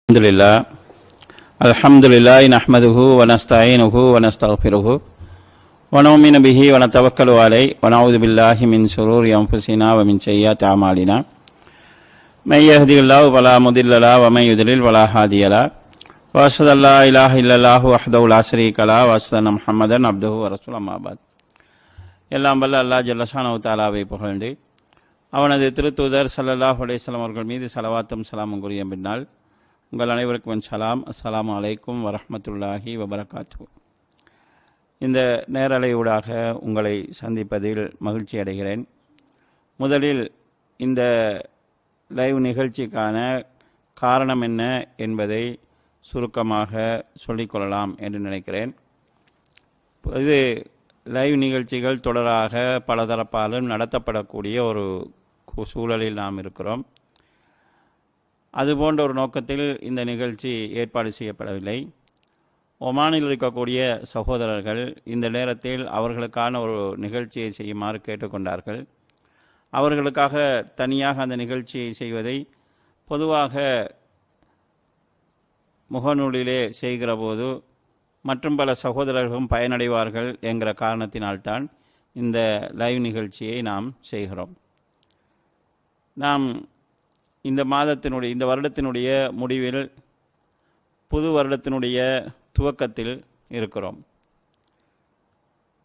அல்ஹம்துலில்லாஹ் நஹ்மதுஹு வ நஸ்தஈனுஹு வ நஸ்தக்ஃபிருஹு வ நு'மினு பிஹி வ நதவக்கலு அலைஹி வ நஊது பில்லாஹி மின் ஷுரூரி அன்ஃபுஸினா வ மின் ஸய்யிஆத்தி அமாலினா மை யஹ்திஹில்லாஹு ஃபலா முதில்ல லஹு வ மை யுத்லில் ஃபலா ஹாதிய லஹு வ அஷ்ஹது அல்லா இலாஹ இல்லல்லாஹு வஹ்தஹு லா ஷரீக லஹு வ அஷ்ஹது அன்ன முஹம்மதன் அப்துஹு வ ரசூலுஹு அம்மா பஅத். எல்லாம் வல்ல அல்லாஹ் ஜல்ல ஷானஹு தஆலாவை புகழ்ந்து அவனது திருத்தூதர் ஸல்லல்லாஹு அலைஹி வஸல்லம் அவர்கள் மீது ஸலவாத்தும் ஸலாமும் கூறிய பின்னால் உங்கள் அனைவருக்கும் என் சலாம். அஸ்ஸலாமு அலைக்கும் வரஹ்மத்துல்லாஹி வபரகாத்துஹு. இந்த நேரலையூடாக உங்களை சந்திப்பதில் மகிழ்ச்சி அடைகிறேன். முதலில் இந்த லைவ் நிகழ்ச்சிக்கான காரணம் என்ன என்பதை சுருக்கமாக சொல்லிக்கொள்ளலாம் என்று நினைக்கிறேன். இது லைவ் நிகழ்ச்சிகள் தொடராக பலதரப்பாலும் நடத்தப்படக்கூடிய ஒரு சூழலில் நாம் இருக்கிறோம். அதுபோன்ற ஒரு நோக்கத்தில் இந்த நிகழ்ச்சி ஏற்பாடு செய்யப்படவில்லை. ஒமானில் இருக்கக்கூடிய சகோதரர்கள் இந்த நேரத்தில் அவர்களுக்கான ஒரு நிகழ்ச்சியை செய்யுமாறு கேட்டுக்கொண்டார்கள். அவர்களுக்காக தனியாக அந்த நிகழ்ச்சியை செய்வதை பொதுவாக முகநூலிலே செய்கிற போது மற்றும் பல சகோதரர்களும் பயனடைவார்கள் என்கிற காரணத்தினால்தான் இந்த லைவ் நிகழ்ச்சியை நாம் செய்கிறோம். நாம் இந்த வருடத்தினுடைய முடிவில் புது வருடத்தினுடைய துவக்கத்தில் இருக்கிறோம்.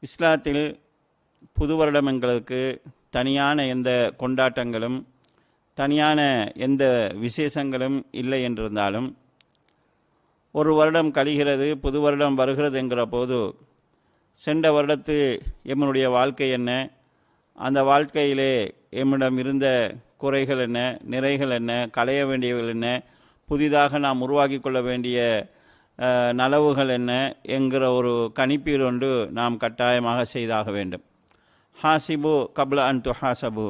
இஸ்லாத்தில் புது வருடம் எங்களுக்கு தனியான எந்த கொண்டாட்டங்களும் தனியான எந்த விசேஷங்களும் இல்லை என்றிருந்தாலும் ஒரு வருடம் கழிகிறது, புது வருடம் வருகிறது என்கிற போது சென்ற வருடத்து எம்முடைய வாழ்க்கை என்ன, அந்த வாழ்க்கையிலே எம்மிடம் இருந்த குறைகள் என்ன, நிறைகள் என்ன, களைய வேண்டியவைகள் என்ன, புதிதாக நாம் உருவாக்கி கொள்ள வேண்டிய நலவுகள் என்ன என்கிற ஒரு கணிப்பீடு ஒன்று நாம் கட்டாயமாக செய்தாக வேண்டும். ஹாசிபு கப்ல அன் துஹாசபு,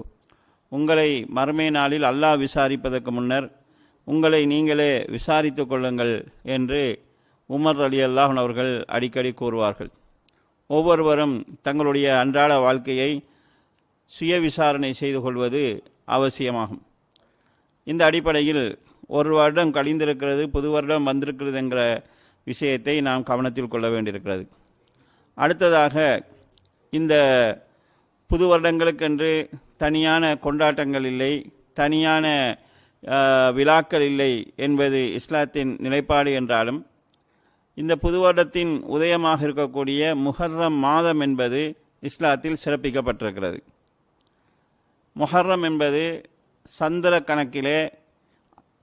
உங்களை மறுமை நாளில் அல்லாஹ் விசாரிப்பதற்கு முன்னர் உங்களை நீங்களே விசாரித்து கொள்ளுங்கள் என்று உமர் ரலியல்லாஹு அன்ஹு அவர்கள் அடிக்கடி கூறுவார்கள். ஒவ்வொருவரும் தங்களுடைய அன்றாட வாழ்க்கையை சுய விசாரணை செய்து கொள்வது அவசியமாகும். இந்த அடிப்படையில் ஒரு வருடம் கழிந்திருக்கிறது, புது வருடம் வந்திருக்கிறது என்கிற விஷயத்தை நாம் கவனத்தில் கொள்ள வேண்டியிருக்கிறது. அடுத்ததாக இந்த புது வருடங்களுக்கென்று தனியான கொண்டாட்டங்கள் இல்லை, தனியான விழாக்கள் இல்லை என்பது இஸ்லாத்தின் நிலைப்பாடு என்றாலும் இந்த புது வருடத்தின் உதயமாக இருக்கக்கூடிய முஹர்ரம் மாதம் என்பது இஸ்லாத்தில் சிறப்பிக்கப்பட்டிருக்கிறது. முஹர்ரம் என்பது சந்திர கணக்கிலே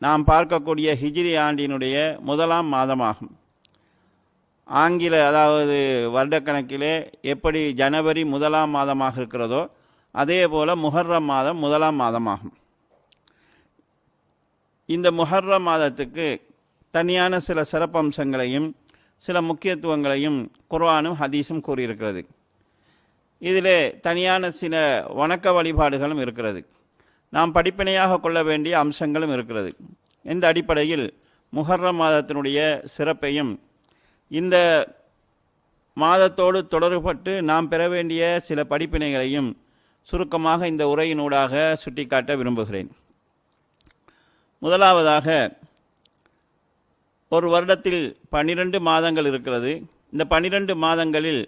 நாம் பார்க்கக்கூடிய ஹிஜ்ரி ஆண்டினுடைய முதலாம் மாதமாகும். ஆங்கில அதாவது வருடக்கணக்கிலே எப்படி ஜனவரி முதலாம் மாதமாக இருக்கிறதோ அதே போல முஹர்ரம் மாதம் முதலாம் மாதமாகும். இந்த முஹர்ரம் மாதத்துக்கு தனியான சில சிறப்பம்சங்களையும் சில முக்கியத்துவங்களையும் குர்ஆனும் ஹதீஸும் கூறியிருக்கிறது. இதிலே தனியான சில வணக்க வழிபாடுகளும் இருக்கிறது. நாம் படிப்பினையாக கொள்ள வேண்டிய அம்சங்களும் இருக்கிறது. இந்த அடிப்படையில் முஹர்ரம் மாதத்தினுடைய சிறப்பையும் இந்த மாதத்தோடு தொடர்பட்டு நாம் பெற வேண்டிய சில படிப்பினைகளையும் சுருக்கமாக இந்த உரையினூடாக சுட்டிக்காட்ட விரும்புகிறேன். முதலாவதாக, ஒரு வருடத்தில் 12 மாதங்கள் இருக்கிறது. இந்த 12 மாதங்களில்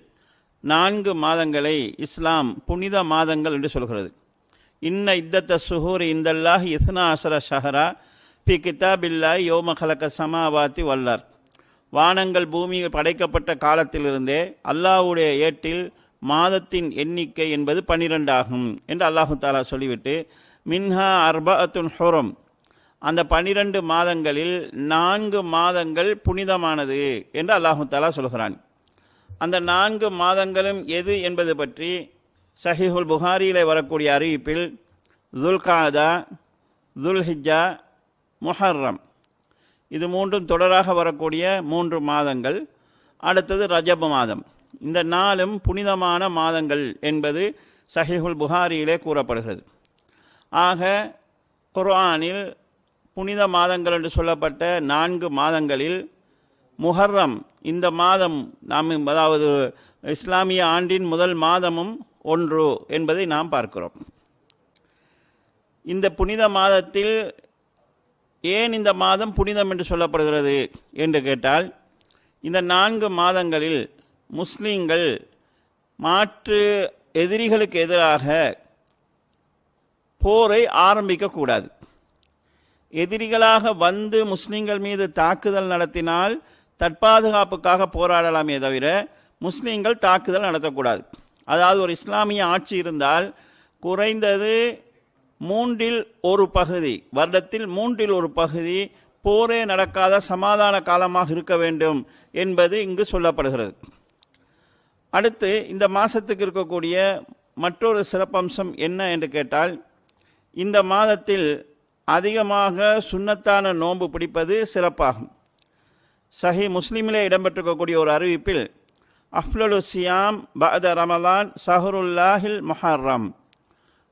4 மாதங்களை இஸ்லாம் புனித மாதங்கள் என்று சொல்கிறது. இன்ன இத்தத்த சுஹூரி இந்தல்லாஹி இஸ்னா அஸர ஷஹரா பி கிதாபில்லாஹி யௌம ஹலக ஸமாவாதி வல்லர், வானங்கள் பூமி படைக்கப்பட்ட காலத்திலிருந்தே அல்லாஹ்வுடைய ஏட்டில் மாதத்தின் எண்ணிக்கை என்பது 12 ஆகும் என்று அல்லாஹு தஆலா சொல்லிவிட்டு மின்ஹா அர்பஅத்துன் ஹுரம், அந்த 12 மாதங்களில் 4 மாதங்கள் புனிதமானது என்று அல்லாஹு தஆலா சொல்கிறான். அந்த 4 மாதங்களும் எது என்பது பற்றி சஹீஹுல் புகாரியிலே வரக்கூடிய அறிவிப்பில் துல்காதா, துல்ஹிஜ்ஜா, முஹர்ரம், இது மூன்றும் தொடராக வரக்கூடிய 3 மாதங்கள். அடுத்தது ரஜப் மாதம். இந்த 4ம் புனிதமான மாதங்கள் என்பது சஹீஹுல் புகாரியிலே கூறப்படுகிறது. ஆக குர்ஆனில் புனித மாதங்கள் என்று சொல்லப்பட்ட 4 மாதங்களில் முஹர்ரம் இந்த மாதம் நாம் அதாவது இஸ்லாமிய ஆண்டின் முதல் மாதமும் ஒன்று என்பதை நாம் பார்க்கிறோம். இந்த புனித மாதத்தில் ஏன் இந்த மாதம் புனிதம் என்று சொல்லப்படுகிறது என்று கேட்டால், இந்த 4 மாதங்களில் முஸ்லீம்கள் மாற்று எதிரிகளுக்கு எதிராக போரை ஆரம்பிக்கக்கூடாது. எதிரிகளாக வந்து முஸ்லீம்கள் மீது தாக்குதல் நடத்தினால் தற்பாதுகாப்புக்காக போராடலாமே தவிர முஸ்லீம்கள் தாக்குதல் நடத்தக்கூடாது. அதாவது ஒரு இஸ்லாமிய ஆட்சி இருந்தால் குறைந்தது 1/3 பகுதி, வருடத்தில் 1/3 பகுதி போரே நடக்காத சமாதான காலமாக இருக்க வேண்டும் என்பது இங்கு சொல்லப்படுகிறது. அடுத்து இந்த மாதத்துக்கு இருக்கக்கூடிய மற்றொரு சிறப்பம்சம் என்ன என்று கேட்டால், இந்த மாதத்தில் அதிகமாக சுன்னத்தான நோன்பு பிடிப்பது சிறப்பாகும். சஹி முஸ்லிமிலே இடம்பெற்றிருக்கக்கூடிய ஒரு அறிவிப்பில், அஃப்லலு சியாம் பஅத ரமலான் ஷஹ்ருல்லாஹில் முஹர்ரம்,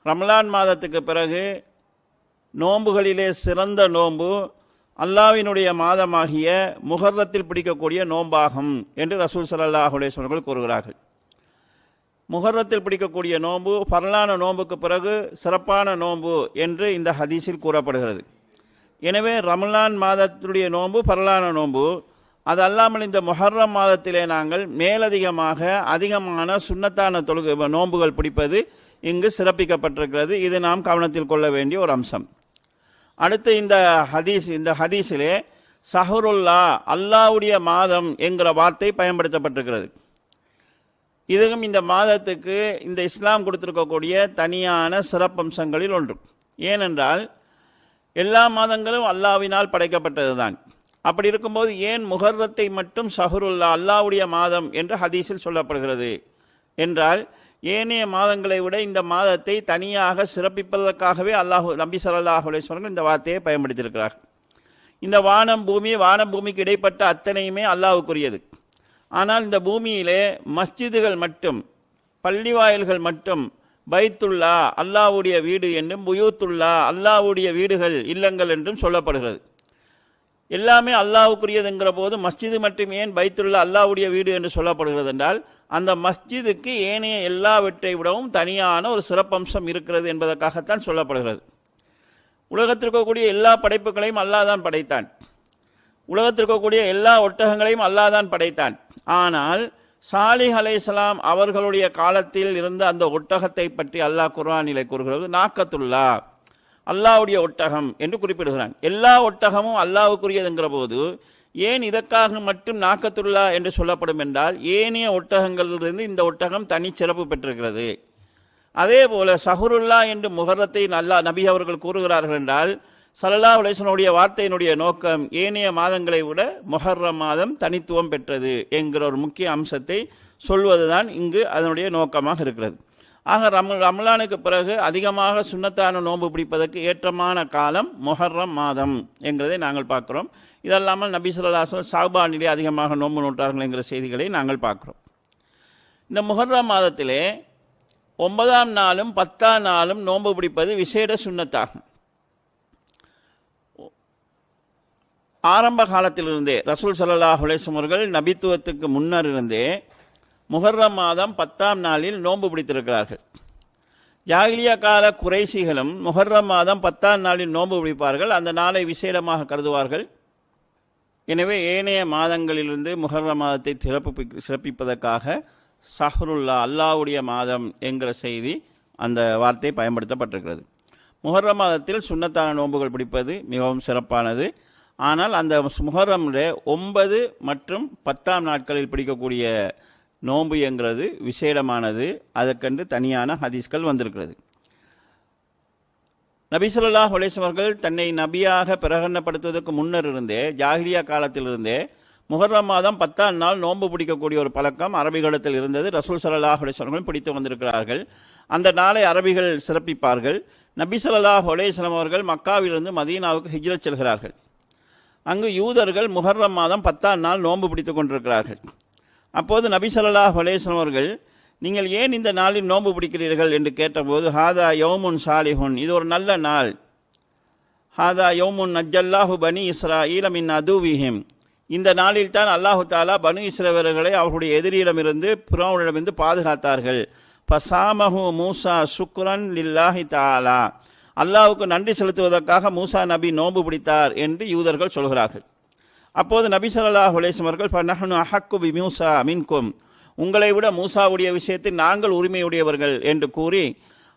ரமலான் மாதத்துக்கு பிறகு நோன்புகளிலே சிறந்த நோன்பு அல்லாஹ்வினுடைய மாதமாகிய முஹர்ரத்தில் பிடிக்கக்கூடிய நோன்பாகும் என்று ரசூல் ஸல்லல்லாஹு அலைஹி வஸல்லம் அவர்கள் கூறுகிறார்கள். முஹர்ரத்தில் பிடிக்கக்கூடிய நோன்பு ஃபர்லான நோன்புக்கு பிறகு சிறப்பான நோன்பு என்று இந்த ஹதீஸில் கூறப்படுகிறது. எனவே ரமலான் மாதத்துடைய நோன்பு ஃபர்லான நோன்பு. அது அல்லாமல் இந்த முஹர்ரம் மாதத்திலே நாங்கள் மேலதிகமாக அதிகமான சுன்னத்தான நோன்புகள் பிடிப்பது இங்கு சிறப்பிக்கப்பட்டிருக்கிறது. இது நாம் கவனத்தில் கொள்ள வேண்டிய ஒரு அம்சம். அடுத்து இந்த ஹதீஸிலே ஷஹ்ருல்லா, அல்லாஹ்வுடைய மாதம் என்கிற வார்த்தை பயன்படுத்தப்பட்டிருக்கிறது. இதுவும் இந்த மாதத்துக்கு இந்த இஸ்லாம் கொடுத்திருக்கக்கூடிய தனியான சிறப்பம்சங்களில் ஒன்று. ஏனென்றால் எல்லா மாதங்களும் அல்லாஹ்வினால் படைக்கப்பட்டது தான். அப்படி இருக்கும்போது ஏன் முஹர்ரத்தை மட்டும் ஷஹ்ருல்லா, அல்லாஹ்வுடைய மாதம் என்று ஹதீஸில் சொல்லப்படுகிறது என்றால், ஏனைய மாதங்களை விட இந்த மாதத்தை தனியாக சிறப்பிப்பதற்காகவே நபி ஸல்லல்லாஹு அலைஹி வஸல்லம் இந்த வார்த்தையை பயன்படுத்தியிருக்கிறார். இந்த வானம் பூமிக்கு இடைப்பட்ட அத்தனையுமே அல்லாஹ்வுக்குரியது. ஆனால் இந்த பூமியிலே மஸ்ஜிதுகள் மட்டும், பள்ளி வாயில்கள் மட்டும் பைத்துல்லா, அல்லாஹ்வுடைய வீடு என்றும், புயூத்துல்லா, அல்லாஹ்வுடைய வீடுகள், இல்லங்கள் என்றும் சொல்லப்படுகிறது. எல்லாமே அல்லாஹ்வுக்குரியதுங்கிற போது மஸ்ஜிது மட்டும் ஏன் பைத்துல்லா, அல்லாஹ்வுடைய வீடு என்று சொல்லப்படுகிறது என்றால், அந்த மஸ்ஜிதுக்கு ஏனைய எல்லாவற்றை விடவும் தனியான ஒரு சிறப்பம்சம் இருக்கிறது என்பதற்காகத்தான் சொல்லப்படுகிறது. உலகத்திற்கக்கூடிய எல்லா படைப்புகளையும் அல்லாஹ் தான் படைத்தான். உலகத்திற்கக்கூடிய எல்லா ஒட்டகங்களையும் அல்லாஹ் தான் படைத்தான். ஆனால் சாலிஹ் அலைஹிஸ்ஸலாம் அவர்களுடைய காலத்தில் இருந்த அந்த ஒட்டகத்தை பற்றி அல்லாஹ் குர்ஆனிலே கூறுகிறது, நாக்கத்துல்லா, அல்லாஹ்வுடைய ஒட்டகம் என்று குறிப்பிடுகிறான். எல்லா ஒட்டகமும் அல்லாஹ்வுக்குரியதுங்கிற போது ஏன் இதற்காக மட்டும் நாக்கத்துல்லா என்று சொல்லப்படும் என்றால், ஏனைய ஒட்டகங்களிலிருந்து இந்த ஒட்டகம் தனி சிறப்பு பெற்றிருக்கிறது. அதே போல ஷஹ்ருல்லா என்று முஹர்ரத்தை நபி அவர்கள் கூறுகிறார்கள் என்றால், ஸல்லல்லாஹு அலைஹி வஸல்லம் வார்த்தையினுடைய நோக்கம் ஏனைய மாதங்களை விட முஹர்ரம் மாதம் தனித்துவம் பெற்றது என்கிற ஒரு முக்கிய அம்சத்தை சொல்வதுதான் இங்கு அதனுடைய நோக்கமாக இருக்கிறது. ஆக ரமலானுக்கு பிறகு அதிகமாக சுன்னத்தான நோன்பு பிடிப்பதற்கு ஏற்றமான காலம் முஹர்ரம் மாதம் என்கிறதை நாங்கள் பார்க்கிறோம். இதல்லாமல் நபி ஸல்லல்லாஹு அலைஹி வஸல்லம் ஷஅபானிலே அதிகமாக நோன்பு நோட்டார்கள் என்கிற செய்திகளை நாங்கள் பார்க்கிறோம். இந்த முஹர்ரம் மாதத்திலே 9ஆம் நாளும் 10ஆம் நாளும் நோன்பு பிடிப்பது விசேட சுன்னத்தாகும். ஆரம்ப காலத்திலிருந்தே ரசூல் ஸல்லல்லாஹு அலைஹி வஸல்லம் அவர்கள் நபித்துவத்துக்கு முன்னர் இருந்தே முஹர்ரம் மாதம் 10ஆம் நாளில் நோன்பு பிடித்திருக்கிறார்கள். ஜாகிலியா கால குறைசிகளும் முஹர்ரம் மாதம் 10ஆம் நாளில் நோன்பு பிடிப்பார்கள். அந்த நாளை விசேடமாக கருதுவார்கள். எனவே ஏனைய மாதங்களிலிருந்து முஹர்ரம் மாதத்தை சிறப்பிப்பதற்காக ஷஹ்ருல்லா, அல்லாஹ்வுடைய மாதம் என்கிற செய்தி, அந்த வார்த்தை பயன்படுத்தப்பட்டிருக்கிறது. முஹர்ரம் மாதத்தில் சுன்னத்தான நோன்புகள் பிடிப்பது மிகவும் சிறப்பானது. ஆனால் அந்த முஹர்ரமிலே 9 மற்றும் 10ஆம் நாட்களில் பிடிக்கக்கூடிய நோன்பு என்கிறது விசேடமானது. அதற்கென்று தனியான ஹதீஸ்கள் வந்திருக்கிறது. நபி ஸல்லல்லாஹு அலைஹி வஸல்லம் அவர்கள் தன்னை நபியாக பிரகடனப்படுத்துவதற்கு முன்னர் இருந்தே, ஜாஹிலியா காலத்திலிருந்தே முஹர்ரம் மாதம் 10ஆம் நாள் நோன்பு பிடிக்கக்கூடிய ஒரு பழக்கம் அரபிகளிடத்தில் இருந்தது. ரசூல் ஸல்லல்லாஹு அலைஹி வஸல்லம் பிடித்து வந்திருக்கிறார்கள். அந்த நாளை அரபிகள் சிறப்பிப்பார்கள். நபி ஸல்லல்லாஹு அலைஹி வஸல்லம் அவர்கள் மக்காவிலிருந்து மதீனாவுக்கு ஹிஜ்ரத் செல்கிறார்கள். அங்கு யூதர்கள் முஹர்ரம் மாதம் 10ஆம் நாள் நோன்பு பிடித்து கொண்டிருக்கிறார்கள். அப்போது நபி ஸல்லல்லாஹு அலைஹி வஸல்லம் அவர்கள், நீங்கள் ஏன் இந்த நாளில் நோன்பு பிடிக்கிறீர்கள் என்று கேட்டபோது, ஹாதா யௌமுன் சாலிஹுன், இது ஒரு நல்ல நாள். ஹாதா யௌமுன் நஜ்ஜல்லாஹு பனி இஸ்ராஈல மின் அதுவிஹிம், இந்த நாளில் தான் அல்லாஹு தாலா பனு இஸ்ரவேலர்களை அவர்களுடைய எதிரியிடமிருந்து, பிறவுனிடமிருந்து பாதுகாத்தார்கள். ஃபசாமஹு மூசா சுக்ரன் லில்லாஹி தஆலா, அல்லாஹ்வுக்கு நன்றி செலுத்துவதற்காக மூசா நபி நோன்பு பிடித்தார் என்று யூதர்கள் சொல்கிறார்கள். அப்போது நபி ஸல்லல்லாஹு அலைஹி வஸல்லம் அவர்கள் ஃபனஹ்னு அஹக்கு பி மூசா மின்கும், உங்களை விட மூசாவுடைய விஷயத்தில் நாங்கள் உரிமையுடையவர்கள் என்று கூறி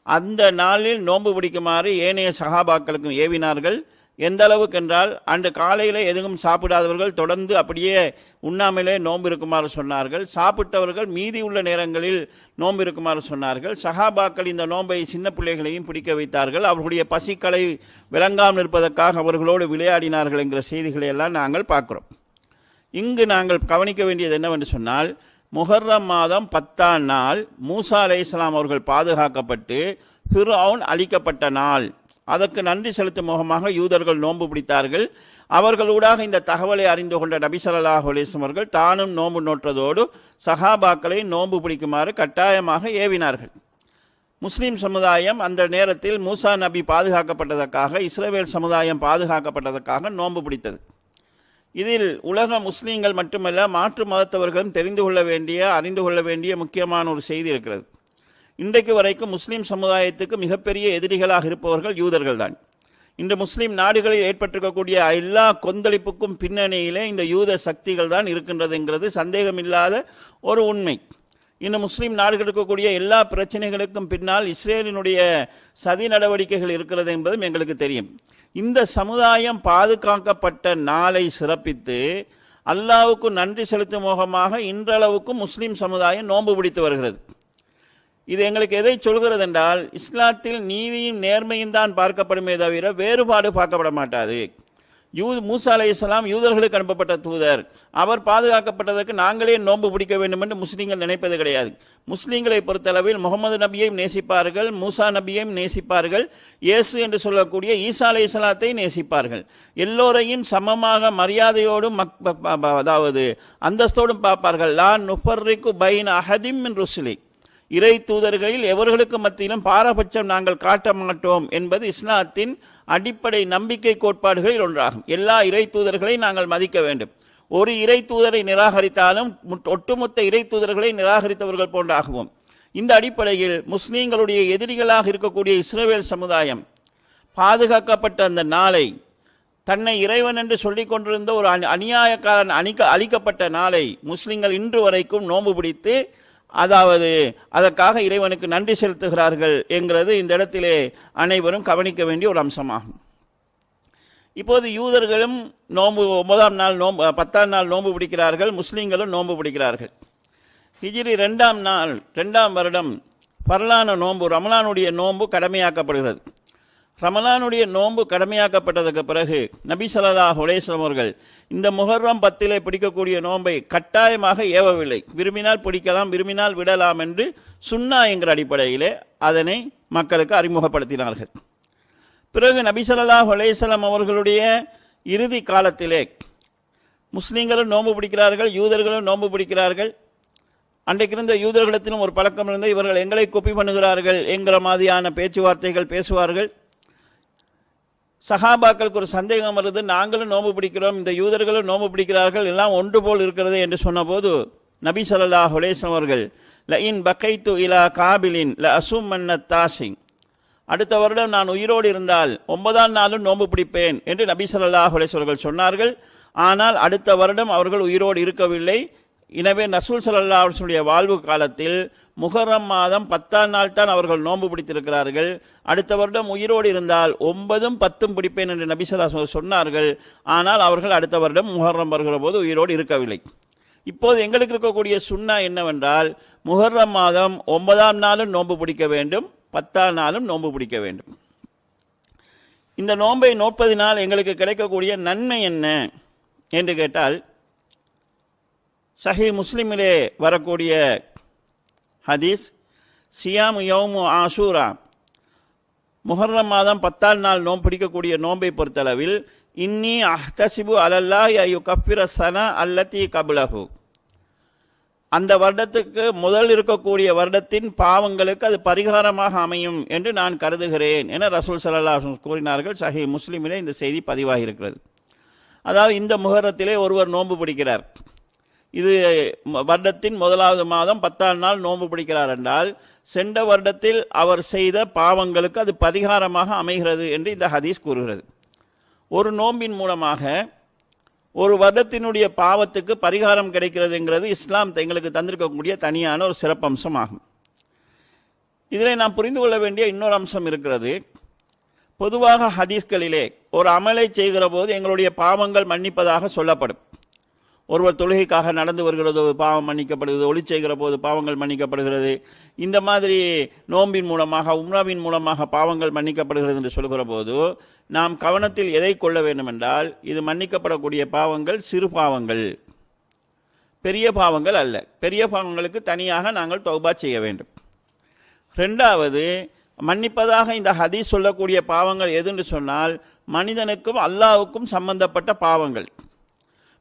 அந்த நாளில் நோன்பு பிடிக்குமாறு ஏனைய சஹாபாக்களுக்கும் ஏவினார்கள். எந்த அளவுக்கு என்றால் அன்று காலையில் எதுவும் சாப்பிடாதவர்கள் தொடர்ந்து அப்படியே உண்ணாமலே நோன்பு இருக்குமாறு சொன்னார்கள். சாப்பிட்டவர்கள் மீதி உள்ள நேரங்களில் நோன்பு இருக்குமாறு சொன்னார்கள். சஹாபாக்கள் இந்த நோன்பை சின்ன பிள்ளைகளையும் பிடிக்க வைத்தார்கள். அவர்களுடைய பசிக்களை விளங்காமல் இருப்பதற்காக அவர்களோடு விளையாடினார்கள் என்கிற செய்திகளை எல்லாம் நாங்கள் பார்க்கிறோம். இங்கு நாங்கள் கவனிக்க வேண்டியது என்னவென்று சொன்னால், முஹர்ரம் மாதம் 10ஆம் நாள் மூசா அலைஹிஸ்ஸலாம் அவர்கள் பாதுகாக்கப்பட்டு ஃபிர்அவுன் அழிக்கப்பட்ட நாள். அதற்கு நன்றி செலுத்தும் முகமாக யூதர்கள் நோன்பு பிடித்தார்கள். அவர்களூடாக இந்த தகவலை அறிந்து கொண்ட நபி ஸல்லல்லாஹு அலைஹி வஸல்லம் அவர்கள் தானும் நோன்பு நோற்றதோடு சஹாபாக்களை நோன்பு பிடிக்குமாறு கட்டாயமாக ஏவினார்கள். முஸ்லிம் சமுதாயம் அந்த நேரத்தில் மூசா நபி பாதுகாக்கப்பட்டதற்காக, இஸ்ரவேல் சமுதாயம் பாதுகாக்கப்பட்டதற்காக நோன்பு பிடித்தது. இதில் உலக முஸ்லீம்கள் மட்டுமல்ல, மாற்று மதத்தவர்களும் தெரிந்து கொள்ள வேண்டிய, அறிந்து கொள்ள வேண்டிய முக்கியமான ஒரு செய்தி இருக்கிறது. இன்றைக்கு வரைக்கும் முஸ்லீம் சமுதாயத்துக்கு மிகப்பெரிய எதிரிகளாக இருப்பவர்கள் யூதர்கள் தான். இன்று முஸ்லீம் நாடுகளில் ஏற்பட்டிருக்கக்கூடிய எல்லா கொந்தளிப்புக்கும் பின்னணியிலே இந்த யூத சக்திகள் தான் இருக்கின்றதுங்கிறது சந்தேகமில்லாத ஒரு உண்மை. இந்த முஸ்லீம் நாடுகள் இருக்கக்கூடிய எல்லா பிரச்சனைகளுக்கும் பின்னால் இஸ்ரேலினுடைய சதி நடவடிக்கைகள் இருக்கிறது என்பதும் எங்களுக்கு தெரியும். இந்த சமுதாயம் பாதுகாக்கப்பட்ட நாளை சிறப்பித்து அல்லாஹ்வுக்கு நன்றி செலுத்தும் முகமாக இன்றளவுக்கும் முஸ்லீம் சமுதாயம் நோன்பு பிடித்து வருகிறது. இது எங்களுக்கு எதை சொல்கிறது என்றால், இஸ்லாத்தில் நீதியும் நேர்மையும் தான் பார்க்கப்படுமே தவிர வேறுபாடு பார்க்கப்பட மாட்டாது. மூசா அலைஹிஸ்ஸலாம் யூதர்களுக்கு அனுப்பப்பட்ட தூதர், அவர் பாதுகாக்கப்பட்டதற்கு நாங்களே நோன்பு பிடிக்க வேண்டும் என்று முஸ்லீம்கள் நினைப்பது கிடையாது. முஸ்லீம்களை பொறுத்தளவில் முகமது நபியையும் நேசிப்பார்கள், மூசா நபியையும் நேசிப்பார்கள், இயேசு என்று சொல்லக்கூடிய ஈசா அலைஹிஸ்ஸலாத்தை நேசிப்பார்கள். எல்லோரையும் சமமாக மரியாதையோடும் அதாவது அந்தஸ்தோடும் பார்ப்பார்கள். லா நுஃபர்ரிகு பைன அஹதிம் மின் ருசுலி, இறை தூதர்களில் எவர்களுக்கு மத்தியிலும் பாரபட்சம் நாங்கள் காட்ட மாட்டோம் என்பது இஸ்லாத்தின் அடிப்படை நம்பிக்கை கோட்பாடுகளில் ஒன்றாகும். எல்லா இறை தூதர்களை நாங்கள் மதிக்க வேண்டும். ஒரு இறை தூதரை நிராகரித்தாலும் ஒட்டுமொத்த இறை தூதர்களை நிராகரித்தவர்கள் போன்றாகுவோம். இந்த அடிப்படையில் முஸ்லீம்களுடைய எதிரிகளாக இருக்கக்கூடிய இஸ்ரவேல் சமுதாயம் பாதுகாக்கப்பட்ட அந்த நாளை, தன்னை இறைவன் என்று சொல்லிக் கொண்டிருந்த ஒரு அநியாயக்காரன் அழிக்கப்பட்ட நாளை முஸ்லீம்கள் இன்று வரைக்கும் நோன்பு பிடித்து, அதாவது அதற்காக இறைவனுக்கு நன்றி செலுத்துகிறார்கள் என்கிறது இந்த இடத்திலே அனைவரும் கவனிக்க வேண்டிய ஒரு அம்சமாகும். இப்போது யூதர்களும் நோன்பு 9ஆம் நாள் 10ஆம் நாள் நோன்பு பிடிக்கிறார்கள், முஸ்லீம்களும் நோன்பு பிடிக்கிறார்கள். ஹிஜ்ரி 2ஆம் வருடம் பரலான நோன்பு, ரமலானுடைய நோன்பு கடமையாக்கப்படுகிறது. ரமலானுடைய நோன்பு கடமையாக்கப்பட்டதற்கு பிறகு நபி ஸல்லல்லாஹு அலைஹி வஸல்லம் அவர்கள் இந்த முஹர்ரம் 10 பிடிக்கக்கூடிய நோன்பை கட்டாயமாக ஏவவில்லை. விரும்பினால் பிடிக்கலாம், விரும்பினால் விடலாம் என்று சுன்னா என்கிற அடிப்படையிலே அதனை மக்களுக்கு அறிமுகப்படுத்தினார்கள். பிறகு நபி ஸல்லல்லாஹு அலைஹி வஸல்லம் அவர்களுடைய இறுதி காலத்திலே முஸ்லீம்களும் நோன்பு பிடிக்கிறார்கள், யூதர்களும் நோன்பு பிடிக்கிறார்கள். அன்றைக்கு இருந்த யூதர்களிடத்திலும் ஒரு பழக்கம் இருந்த, இவர்கள் எங்களை கொப்பி பண்ணுகிறார்கள் என்கிற மாதிரியான பேச்சுவார்த்தைகள் பேசுவார்கள். சஹாபாக்களுக்கு ஒரு சந்தேகம் வருது, நாங்களும் நோன்பு பிடிக்கிறோம், இந்த யூதர்களும் நோன்பு பிடிக்கிறார்கள், எல்லாம் ஒன்று போல் இருக்கிறது என்று சொன்னபோது நபி ஸல்லல்லாஹு அலைஹி வஸல்லம் அவர்கள் லஇன் பகைத்து இலா காபிலின் லஅசும்மன்ன தாசிங், அடுத்த வருடம் நான் உயிரோடு இருந்தால் 9ஆம் நாளும் நோன்பு பிடிப்பேன் என்று நபி ஸல்லல்லாஹு அலைஹி வஸல்லம் சொன்னார்கள். ஆனால் அடுத்த வருடம் அவர்கள் உயிரோடு இருக்கவில்லை. எனவே ரசூல் ஸல்லல்லாஹு அலைஹி வஸல்லம் வாழ்வு காலத்தில் முஹர்ரம் மாதம் 10ஆம் நாள் தான் அவர்கள் நோன்பு பிடித்திருக்கிறார்கள். அடுத்த வருடம் உயிரோடு இருந்தால் 9ம் 10ம் பிடிப்பேன் என்று நபி ஸல்லல்லாஹு அலைஹி வஸல்லம் சொன்னார்கள். ஆனால் அவர்கள் அடுத்த வருடம் முஹர்ரம் வருகிற போது உயிரோடு இருக்கவில்லை. இப்போது எங்களுக்கு இருக்கக்கூடிய சுன்னா என்னவென்றால், முஹர்ரம் மாதம் 9ஆம் நாளும் நோன்பு பிடிக்க வேண்டும், 10ஆம் நாளும் நோன்பு பிடிக்க வேண்டும். இந்த நோன்பை நோட்பதினால் எங்களுக்கு கிடைக்கக்கூடிய நன்மை என்ன என்று கேட்டால், சஹீஹ் முஸ்லிமிலே வரக்கூடிய ஹதீஸ், சியாமு யௌமு ஆஷூரா, முஹர்ரம் மாதம் 10ஆம் நாள் நோன்பு பிடிக்கக்கூடிய நோன்பை பொறுத்தளவில், இன்னி அஹ்தசிபு அலல்லாஹி அய்யுகஃபிர ஸனா அல்லதி கப்லஹு, அந்த வருடத்துக்கு முதல் இருக்கக்கூடிய வருடத்தின் பாவங்களுக்கு அது பரிகாரமாக அமையும் என்று நான் கருதுகிறேன் என ரசூல் ஸல்லல்லாஹு அலைஹி வஸல்லம் கூறினார்கள். சஹீஹ் முஸ்லிமிலே இந்த செய்தி பதிவாகி இருக்கிறது. அதாவது இந்த முஹர்ரத்திலே ஒருவர் நோன்பு பிடிக்கிறார், இது வருடத்தின் முதலாவது மாதம் 10ஆம் நாள் நோன்பு பிடிக்கிறார் என்றால் சென்ற வருடத்தில் அவர் செய்த பாவங்களுக்கு அது பரிகாரமாக அமைகிறது என்று இந்த ஹதீஸ் கூறுகிறது. ஒரு நோம்பின் மூலமாக ஒரு வருடத்தினுடைய பாவத்துக்கு பரிகாரம் கிடைக்கிறதுங்கிறது இஸ்லாம் எங்களுக்கு தந்திருக்கக்கூடிய தனியான ஒரு சிறப்பம்சம் ஆகும். இதில் நாம் புரிந்து கொள்ள வேண்டிய இன்னொரு அம்சம் இருக்கிறது. பொதுவாக ஹதீஸ்களிலே ஒரு அமலை செய்கிற போது எங்களுடைய பாவங்கள் மன்னிப்பதாக சொல்லப்படும். ஒருவர் தொழுகைக்காக நடந்து வருகிறது, பாவம் மன்னிக்கப்படுகிறது. ஒளி செய்கிற போது பாவங்கள் மன்னிக்கப்படுகிறது. இந்த மாதிரி நோம்பின் மூலமாக, உம்ராவின் மூலமாக பாவங்கள் மன்னிக்கப்படுகிறது என்று சொல்கிற போது நாம் கவனத்தில் எதை கொள்ள வேண்டும் என்றால், இது மன்னிக்கப்படக்கூடிய பாவங்கள் சிறு பாவங்கள், பெரிய பாவங்கள் அல்ல. பெரிய பாவங்களுக்கு தனியாக நாங்கள் தௌபா செய்ய வேண்டும். ரெண்டாவது, மன்னிப்பதாக இந்த ஹதீஸ் சொல்லக்கூடிய பாவங்கள் எதுன்னு சொன்னால், மனிதனுக்கும் அல்லாஹ்வுக்கும் சம்பந்தப்பட்ட பாவங்கள்.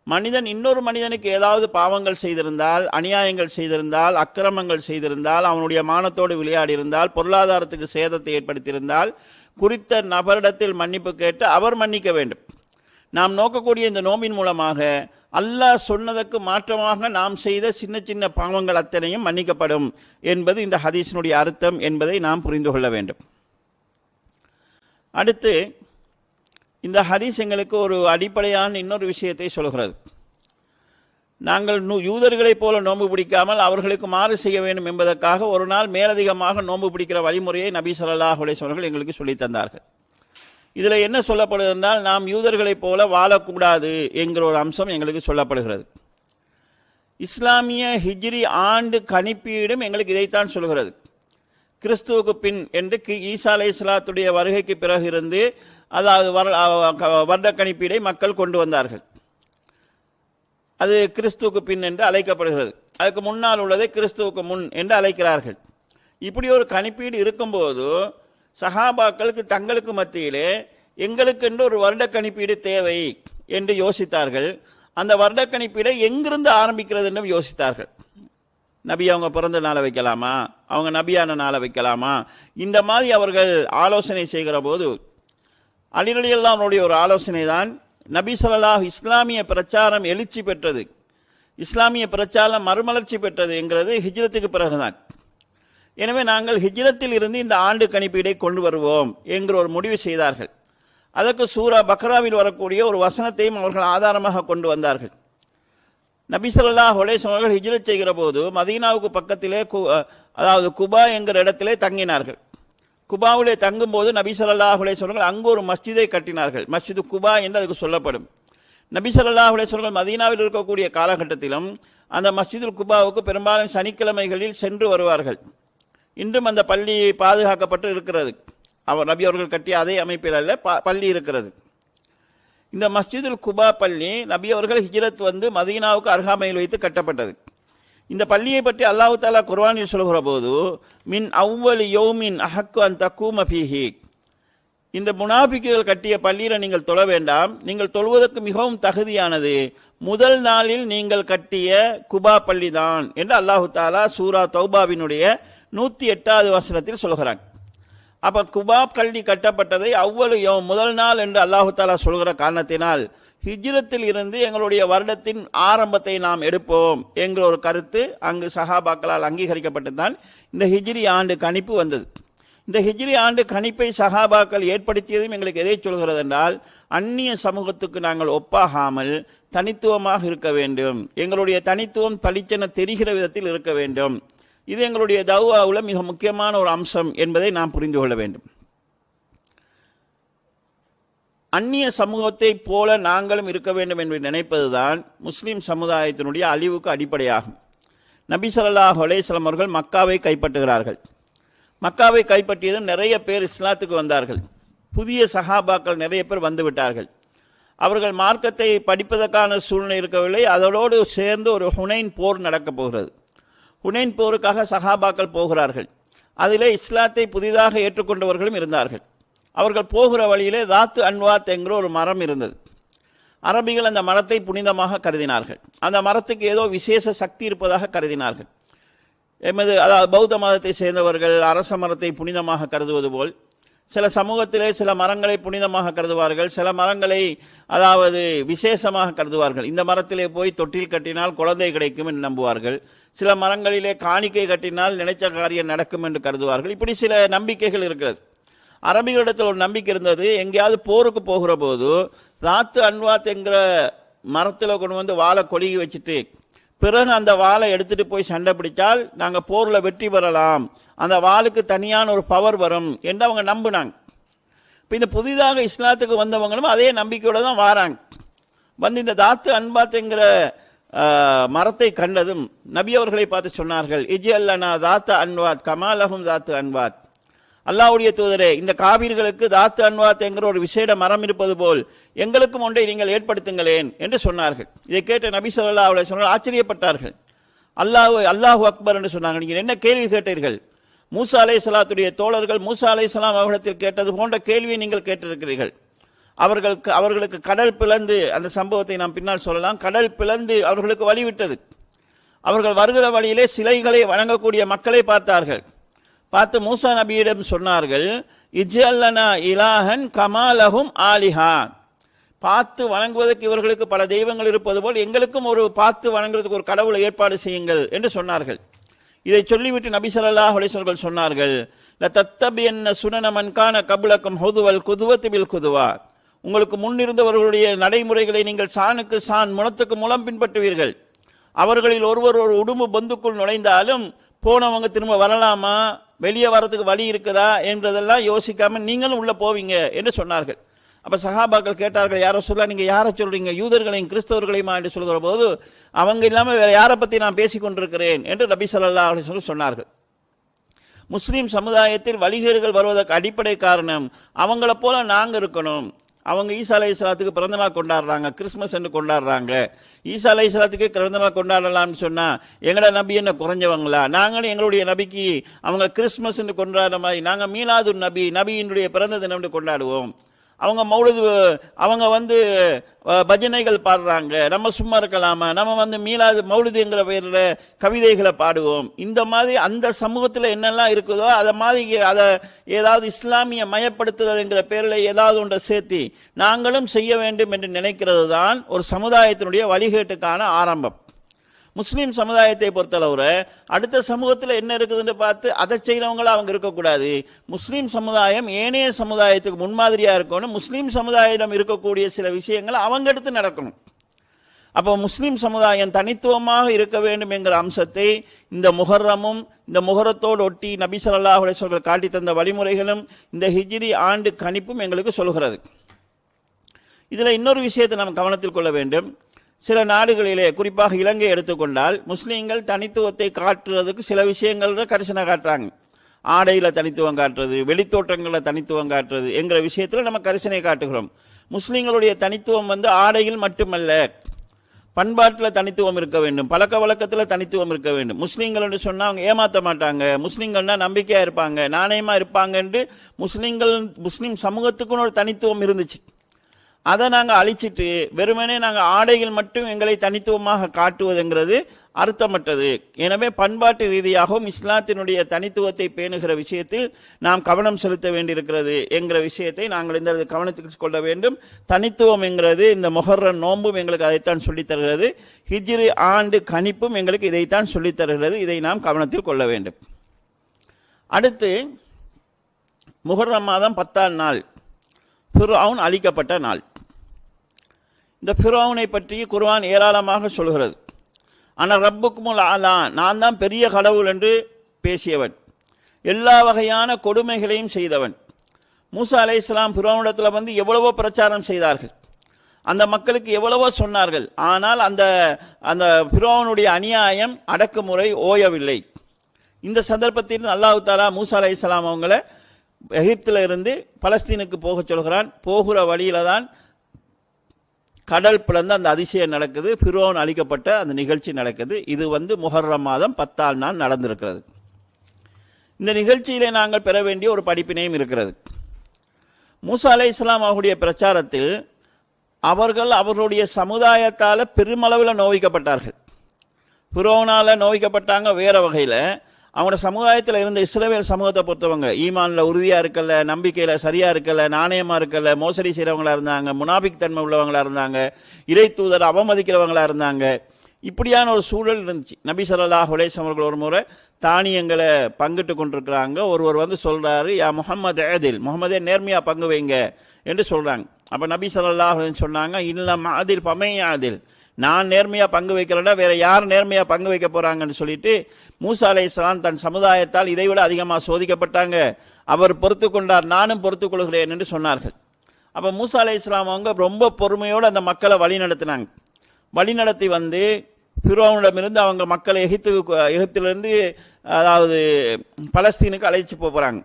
மனிதன் இன்னொரு மனிதனுக்கு ஏதாவது பாவங்கள் செய்திருந்தால், அநியாயங்கள் செய்திருந்தால், அக்கிரமங்கள் செய்திருந்தால், அவனுடைய மானத்தோடு விளையாடி இருந்தால், பொருளாதாரத்துக்கு சேதத்தை ஏற்படுத்தியிருந்தால், குறித்த நபரிடத்தில் மன்னிப்பு கேட்டு அவர் மன்னிக்க வேண்டும். நாம் நோக்கக்கூடிய இந்த நோம்பின் மூலமாக அல்லாஹ் சொன்னதற்கு மாற்றமாக நாம் செய்த சின்ன சின்ன பாவங்கள் அத்தனையும் மன்னிக்கப்படும் என்பது இந்த ஹதீஸினுடைய அர்த்தம் என்பதை நாம் புரிந்து கொள்ள வேண்டும். அடுத்து, இந்த ஹதீஸ் எங்களுக்கு ஒரு அடிப்படையான இன்னொரு விஷயத்தை சொல்கிறது. நாங்கள் யூதர்களைப் போல நோன்பு பிடிக்காமல் அவர்களுக்கு மாறு செய்ய வேண்டும் என்பதற்காக ஒரு நாள் மேலதிகமாக நோன்பு பிடிக்கிற வழிமுறையை நபி ஸல்லல்லாஹு அலைஹி வஸல்லம் எங்களுக்கு சொல்லித் தந்தார்கள். இதில் என்ன சொல்லப்படுவதென்றால், நாம் யூதர்களைப் போல வாழக்கூடாது என்கிற ஒரு அம்சம் எங்களுக்கு சொல்லப்படுகிறது. இஸ்லாமிய ஹிஜ்ரி ஆண்டு கணிப்பீடும் எங்களுக்கு இதைத்தான் சொல்கிறது. கிறிஸ்துவுக்கு பின் என்று ஈசா அலைஹிஸ்ஸலாத்துடைய வருகைக்கு பிறகு இருந்து, அதாவது வருட கணிப்பீடை மக்கள் கொண்டு வந்தார்கள். அது கிறிஸ்துவுக்கு பின் என்று அழைக்கப்படுகிறது. அதுக்கு முன்னால் உள்ளதை கிறிஸ்துவுக்கு முன் என்று அழைக்கிறார்கள். இப்படி ஒரு கணிப்பீடு இருக்கும்போது சஹாபாக்களுக்கு தங்களுக்கு மத்தியிலே எங்களுக்கென்று ஒரு வருட கணிப்பீடு தேவை என்று யோசித்தார்கள். அந்த வருட கணிப்பீடை எங்கிருந்து ஆரம்பிக்கிறது என்று யோசித்தார்கள். நபி அவங்க பிறந்த நாளை வைக்கலாமா, அவங்க நபியான நாளை வைக்கலாமா, இந்த மாதிரி அவர்கள் ஆலோசனை செய்கிற போது அலி ரலியல்லாஹு அன்ஹுடைய ஒரு ஆலோசனை தான், நபி ஸல்லல்லாஹு இஸ்லாமிய பிரச்சாரம் எழுச்சி பெற்றது, இஸ்லாமிய பிரச்சாரம் மறுமலர்ச்சி பெற்றது என்கிறது ஹிஜ்ரத்துக்கு பிறகுதான். எனவே நாங்கள் ஹிஜ்ரத்தில் இருந்து இந்த ஆண்டு கணிப்பீடை கொண்டு வருவோம் என்கிற ஒரு முடிவு செய்தார்கள். அதற்கு சூரா பக்ராவில் வரக்கூடிய ஒரு வசனத்தையும் அவர்கள் ஆதாரமாக கொண்டு வந்தார்கள். நபி ஸல்லல்லாஹு அலைஹி வஸல்லம் அவர்கள் ஹிஜ்ரத் செய்கிற போது மதீனாவுக்கு பக்கத்திலே அதாவது குபா என்கிற இடத்திலே தங்கினார்கள். குபாவிலே தங்கும் போது நபி ஸல்லல்லாஹு அலைஹி வஸல்லம் அங்கு ஒரு மஸ்ஜிதை கட்டினார்கள். மஸ்ஜிது குபா என்று அதுக்கு சொல்லப்படும். நபி ஸல்லல்லாஹு அலைஹி வஸல்லம் மதீனாவில் இருக்கக்கூடிய காலகட்டத்திலும் அந்த மஸ்ஜிதுல் குபாவுக்கு பெரும்பாலும் சனிக்கிழமைகளில் சென்று வருவார்கள். இன்றும் அந்த பள்ளி பாதுகாக்கப்பட்டு இருக்கிறது. நபி அவர்கள் கட்டிய அதே அமைப்பில் அல்ல, பள்ளி இருக்கிறது. இந்த மஸ்ஜிதுல் குபா பள்ளி நபி அவர்கள் ஹிஜ்ரத் வந்து மதீனாவுக்கு அருகாமையில் வைத்து கட்டப்பட்டது. இந்த பள்ளியை பற்றி அல்லாஹ் தஆலா குர்ஆனில் சொல்கிற போது, மின் அவ்வலி யௌமின் அஹக்கு அன் தக்கூம ஃபீஹி, இந்த முனாஃபிக்குகள் கட்டிய பள்ளியில் நீங்கள் தொழ வேண்டாம், நீங்கள் தொழுவதற்கு மிகவும் தகுதியானது முதல் நாளில் நீங்கள் கட்டிய குபா பள்ளி தான் என்று அல்லாஹ் தஆலா சூரா தௌபாவினுடைய 108வது வசனத்தில் சொல்கிறான். அப்ப குபா பள்ளி கட்டப்பட்டதை அவ்வளவு முதல் நாள் என்று அல்லாஹு தஆலா சொல்கிற காரணத்தினால் ஹிஜ்ரத்தில் இருந்து எங்களுடைய வருடத்தின் ஆரம்பத்தை நாம் எடுப்போம் என்கிற ஒரு கருத்து அங்கு சஹாபாக்களால் அங்கீகரிக்கப்பட்டுதான் இந்த ஹிஜ்ரி ஆண்டு கணிப்பு வந்தது. இந்த ஹிஜ்ரி ஆண்டு கணிப்பை சஹாபாக்கள் ஏற்படுத்தியதும் எங்களுக்கு எதை சொல்கிறது என்றால், அந்நிய சமூகத்துக்கு நாங்கள் ஒப்பாகாமல் தனித்துவமாக இருக்க வேண்டும், எங்களுடைய தனித்துவம் பளிச்சென தெரிகிற விதத்தில் இருக்க வேண்டும். இது எங்களுடைய தௌவாவுல மிக முக்கியமான ஒரு அம்சம் என்பதை நாம் புரிந்து கொள்ள வேண்டும். அந்நிய சமூகத்தை போல நாங்களும் இருக்க வேண்டும் என்று நினைப்பதுதான் முஸ்லிம் சமுதாயத்தினுடைய அழிவுக்கு அடிப்படையாகும். நபி ஸல்லல்லாஹு அலைஹி வஸல்லம் அவர்கள் மக்காவை கைப்பற்றுகிறார்கள். மக்காவை கைப்பற்றியதும் நிறைய பேர் இஸ்லாத்துக்கு வந்தார்கள். புதிய சஹாபாக்கள் நிறைய பேர் வந்து விட்டார்கள். அவர்கள் மார்க்கத்தை படிப்பதற்கான சூழ்நிலை இருக்கவில்லை. அதோடு சேர்ந்து ஒரு ஹுனைன் போர் நடக்கப் போகிறது. ஹுனைன் போருக்காக சஹாபாக்கள் போகிறார்கள். அதிலே இஸ்லாத்தை புதிதாக ஏற்றுக்கொண்டவர்களும் இருந்தார்கள். அவர்கள் போகிற வழியிலே தாத்து அன்வாத் என்கிற ஒரு மரம் இருந்தது. அரபிகள் அந்த மரத்தை புனிதமாக கருதினார்கள். அந்த மரத்துக்கு ஏதோ விசேஷ சக்தி இருப்பதாக கருதினார்கள். அதாவது பௌத்த மதத்தை சேர்ந்தவர்கள் அரச மரத்தை புனிதமாக கருதுவது போல் சில சமூகத்திலே சில மரங்களை புனிதமாக கருதுவார்கள், சில மரங்களை அதாவது விசேஷமாக கருதுவார்கள். இந்த மரத்திலே போய் தொட்டில் கட்டினால் குழந்தை கிடைக்கும் என்று நம்புவார்கள். சில மரங்களிலே காணிக்கை கட்டினால் நினைச்ச காரியம் நடக்கும் என்று கருதுவார்கள். இப்படி சில நம்பிக்கைகள் இருக்கிறது. அரபிகளிடத்தில் ஒரு நம்பிக்கை இருந்தது, எங்கேயாவது போருக்கு போகிற போது ராத்து அன்வாத் என்கிற மரத்தில் கொண்டு வந்து வாழை கொழுகி வச்சுட்டு பிறகு அந்த வாளை எடுத்துட்டு போய் சண்டை பிடித்தால் நாங்கள் போரில் வெற்றி பெறலாம், அந்த வாளுக்கு தனியான ஒரு பவர் வரும் என்று அவங்க நம்பினாங்க. இப்போ இந்த புதிதாக இஸ்லாத்துக்கு வந்தவங்களும் அதே நம்பிக்கையோடு தான் வாராங்க. வந்து இந்த தாத்து அன்பாத் என்கிற மரத்தை கண்டதும் நபி அவர்களை பார்த்து சொன்னார்கள், இஜ்அல்லனா தாத்த அன்வாத் கமாலஹும் தாத்து அன்வாத். அல்லாஹ்வுடைய தூதரே, இந்த காபீர்களுக்கு தாத்து அன்வாத் என்கிற ஒரு விசேட மரம் இருப்பது போல் எங்களுக்கும் ஒன்றை நீங்கள் ஏற்படுத்துங்களேன் என்று சொன்னார்கள். இதை கேட்ட நபி ஸல்லல்லாஹு அலைஹி வஸல்லம் ஆச்சரியப்பட்டார்கள். அல்லாஹு அக்பர் என்று சொன்னாங்க. நீங்கள் என்ன கேள்வி கேட்டீர்கள்? மூசா அலைஹிஸ்ஸலாத்துடைய தோழர்கள் மூசா அலைஹிஸ்ஸலாம் அவர்களிடத்தில் கேட்டது போன்ற கேள்வியை நீங்கள் கேட்டிருக்கிறீர்கள். அவர்களுக்கு கடல் பிளந்து, அந்த சம்பவத்தை நாம் பின்னால் சொல்லலாம், கடல் பிளந்து அவர்களுக்கு வழிவிட்டது. அவர்கள் வருகிற வழியிலே சிலைகளை வணங்கக்கூடிய மக்களை பார்த்தார்கள். பார்த்து மூசா நபியிடம் சொன்னார்கள், இஜ்அல்லனா இலாஹன் கமாலஹும் ஆலிஹா. பார்த்து வணங்குவதற்கு இவர்களுக்கு பல தெய்வங்கள் இருப்பது போல் எங்களுக்கும் ஒரு பார்த்து வணங்குவதற்கு ஒரு கடவுளை ஏற்பாடு செய்யுங்கள் என்று சொன்னார்கள். இதை சொல்லிவிட்டு நபி ஸல்லல்லாஹு அலைஹி வஸல்லம் சொன்னார்கள், லதத்தபியன்ன சுனன மன் கான கப்லக்கும் ஹுதுவல் குதுவத்தி பில் குதுவா. உங்களுக்கு முன்னிருந்தவர்களுடைய நடைமுறைகளை நீங்கள் சாணுக்கு சான் முனத்துக்கு முலம் பின்பற்றுவீர்கள். அவர்களில் ஒருவர் ஒரு உடும்பு பந்துக்குள் நுழைந்தாலும் போனவங்க திரும்ப வரலாமா, வெளியே வரதுக்கு வழி இருக்குதா என்றதெல்லாம் யோசிக்காம நீங்களும் உள்ள போவீங்க என்று சொன்னார்கள். அப்ப சஹாபாக்கள் கேட்டார்கள், யாரோ சொல்ல நீங்க யாரை சொல்றீங்க, யூதர்களையும் கிறிஸ்தவர்களையுமா என்று சொல்கிற போது அவங்க இல்லாம வேற யாரை பத்தி நான் பேசிக் கொண்டிருக்கிறேன் என்று நபி ஸல்லல்லாஹு அலைஹி வஸல்லம் சொன்னார்கள். முஸ்லீம் சமுதாயத்தில் வழிகேடுகள் வருவதற்கு அடிப்படை காரணம் அவங்கள போல நாங்க இருக்கணும். அவங்க ஈசா அலைஹிஸ்ஸலாத்துக்கு பிறந்த நாள் கொண்டாடுறாங்க, கிறிஸ்துமஸ் என்று கொண்டாடுறாங்க. ஈசா அலைஹிஸ்ஸலாத்துக்கு பிறந்த நாள் கொண்டாடலாம்னு சொன்னா எங்கட நபி என்ன குறைஞ்சவங்களா? நாங்களும் எங்களுடைய நபிக்கு அவங்க கிறிஸ்துமஸ் என்று கொண்டாடுற மாதிரி நாங்க மீலாது நபியினுடைய பிறந்த தினம் என்று கொண்டாடுவோம். அவங்க மௌலிது, அவங்க பஜனைகள் பாடுறாங்க, நம்ம சும்மா இருக்கலாமா? நம்ம மீலாது மௌலிதுங்கிற பேர்ல கவிதைகளை பாடுவோம். இந்த மாதிரி அந்த சமூகத்தில் என்னெல்லாம் இருக்குதோ அதை மாதிரி அதை ஏதாவது இஸ்லாமிய மயப்படுத்துதல் என்கிற பேரில் ஏதாவது ஒன்றை சேர்த்து நாங்களும் செய்ய வேண்டும் என்று நினைக்கிறது தான் ஒரு சமுதாயத்தினுடைய வழிகேட்டுக்கான ஆரம்பம். முஸ்லீம் சமுதாயத்தை பொறுத்தளவுல அடுத்த சமூகத்தில் என்ன இருக்குதுன்னு பார்த்து அதை செய்யறவங்களா அவங்க இருக்கக்கூடாது. முஸ்லீம் சமுதாயம் ஏனைய சமுதாயத்துக்கு முன்மாதிரியா இருக்கணும். முஸ்லீம் சமுதாயம் இருக்கக்கூடிய சில விஷயங்களை அவங்க எடுத்து நடக்கணும். அப்போ முஸ்லீம் சமுதாயம் தனித்துவமாக இருக்க வேண்டும் என்கிற அம்சத்தை இந்த முஹர்ரமும் இந்த முஹர்ரத்தோடு ஒட்டி நபி ஸல்லல்லாஹு அலைஹி வஸல்லம் காட்டி தந்த வழிமுறைகளும் இந்த ஹிஜ்ரி ஆண்டு கணிப்பும் எங்களுக்கு சொல்கிறது. இதுல இன்னொரு விஷயத்தை நாம் கவனத்தில் கொள்ள வேண்டும். சில நாடுகளிலே, குறிப்பாக இலங்கை எடுத்துக்கொண்டால், முஸ்லீம்கள் தனித்துவத்தை காட்டுறதுக்கு சில விஷயங்கள் கரிசனை காட்டுறாங்க. ஆடையில தனித்துவம் காட்டுறது, வெளித்தோற்றங்களில் தனித்துவம் காட்டுறது என்கிற விஷயத்தில் நம்ம கரிசனை காட்டுகிறோம். முஸ்லீம்களுடைய தனித்துவம் ஆடையில் மட்டுமல்ல, பண்பாட்டில் தனித்துவம் இருக்க வேண்டும், பழக்க வழக்கத்தில் தனித்துவம் இருக்க வேண்டும். முஸ்லீம்கள் என்று சொன்னா அவங்க ஏமாற்ற மாட்டாங்க, முஸ்லீம்கள்னா நம்பிக்கையா இருப்பாங்க, நாணயமா இருப்பாங்க என்று முஸ்லீம் சமூகத்துக்குன்னு ஒரு தனித்துவம் இருந்துச்சு. அதை நாங்கள் அழிச்சிட்டு வெறுமனே நாங்கள் ஆடைகள் மட்டும் எங்களை தனித்துவமாக காட்டுவதுங்கிறது அர்த்தமற்றது. எனவே பண்பாட்டு ரீதியாகவும் இஸ்லாத்தினுடைய தனித்துவத்தை பேணுகிற விஷயத்தில் நாம் கவனம் செலுத்த வேண்டியிருக்கிறது என்கிற விஷயத்தை நாங்கள் இந்த கவனத்துக்கு கொள்ள வேண்டும். தனித்துவம் என்கிறது இந்த முஹர்ரம் நோன்பும் எங்களுக்கு அதைத்தான் சொல்லித் தருகிறது. ஹிஜ்ரி ஆண்டு கணிப்பும் எங்களுக்கு இதைத்தான் சொல்லித் தருகிறது. இதை நாம் கவனத்தில் கொள்ள வேண்டும். அடுத்து முஹர்ரம் மாதம் 10ஆம் நாள் ஃபிர்அவுன் அழிக்கப்பட்ட நாள். இந்த ஃபிர்அவுனை பற்றி குர்ஆன் ஏராளமாக சொல்கிறது. ஆனால் ரப்புக்குமுல் ஆலா, நான் தான் பெரிய கடவுள் என்று பேசியவன், எல்லா வகையான கொடுமைகளையும் செய்தவன். மூசா அலைஹிஸ்ஸலாம் ஃபிர்அவுனிடத்தில் எவ்வளவோ பிரச்சாரம் செய்தார்கள், அந்த மக்களுக்கு எவ்வளவோ சொன்னார்கள். ஆனால் அந்த அந்த ஃபிர்அவுனுடைய அநியாயம் அடக்குமுறை ஓயவில்லை. இந்த சந்தர்ப்பத்தில் அல்லாஹ் தஆலா மூசா அலைஹிஸ்ஸலாம் அவங்கள எகிப்தில் இருந்து பலஸ்தீனுக்கு போக சொல்கிறான். போகிற வழியில தான் கடல் பிளந்து அந்த அதிசயம் நடக்குது, ஃபிர்அவுன் அழிக்கப்பட்ட அந்த நிகழ்ச்சி நடக்குது. இது முஹர்ரம் மாதம் 10ஆம் நாள் நடந்திருக்கிறது. இந்த நிகழ்ச்சியிலே நாங்கள் பெற வேண்டிய ஒரு படிப்பினையும் இருக்கிறது. மூசா அலைஹிஸ்ஸலாம் அவருடைய பிரச்சாரத்தில் அவர்களுடைய சமுதாயத்தால் பெருமளவில் நோவிக்கப்பட்டார்கள். ஃபிர்அவுனால நோவிக்கப்பட்டாங்க வேற வகையில். அவங்களோட சமுதாயத்தில் இருந்த இஸ்ரவேல் சமூகத்தை பொறுத்தவங்க ஈமான்ல உறுதியா இருக்கல, நம்பிக்கையில சரியா இருக்கல, நாணயமா இருக்கல, மோசடி செய்யறவங்களா இருந்தாங்க, முனாபிக் தன்மை உள்ளவங்களா இருந்தாங்க, இறை தூதர் அவமதிக்கிறவங்களா இருந்தாங்க. இப்படியான ஒரு சூழல் இருந்துச்சு. நபி ஸல்லல்லாஹு அலைஹி வஸல்லம் அவர்கள் ஒரு முறை தானியங்களை பங்கிட்டு கொண்டிருக்கிறாங்க. ஒருவர் வந்து சொல்றாரு, யா முஹம்மது ஆதில், முகமதே நேர்மையா பங்கு வைங்க என்று சொல்றாங்க. அப்ப நபி ஸல்லல்லாஹு அலைஹி வஸல்லம் சொன்னாங்க, இல்லம் ஆதில் ஃபமை ஆதில், நான் நேர்மையா பங்கு வைக்கிறேன்னா வேற யார் நேர்மையா பங்கு வைக்க போறாங்கன்னு சொல்லிட்டு மூசா அலைஹிஸ்ஸலாம் தன் சமுதாயத்தால் இதைவிட அதிகமாக சோதிக்கப்பட்டாங்க. அவர் பொறுத்து கொண்டார், நானும் பொறுத்துக் கொள்கிறேன் என்று சொன்னார்கள். அப்ப மூசா அலைஹிஸ்ஸலாம் அவங்க ரொம்ப பொறுமையோடு அந்த மக்களை வழி நடத்தினாங்க. வழி நடத்தி வந்து ஃபிரௌனிடமிருந்து அவங்க மக்களை எகிப்திலிருந்து அதாவது பலஸ்தீனுக்கு அழைச்சி போறாங்க.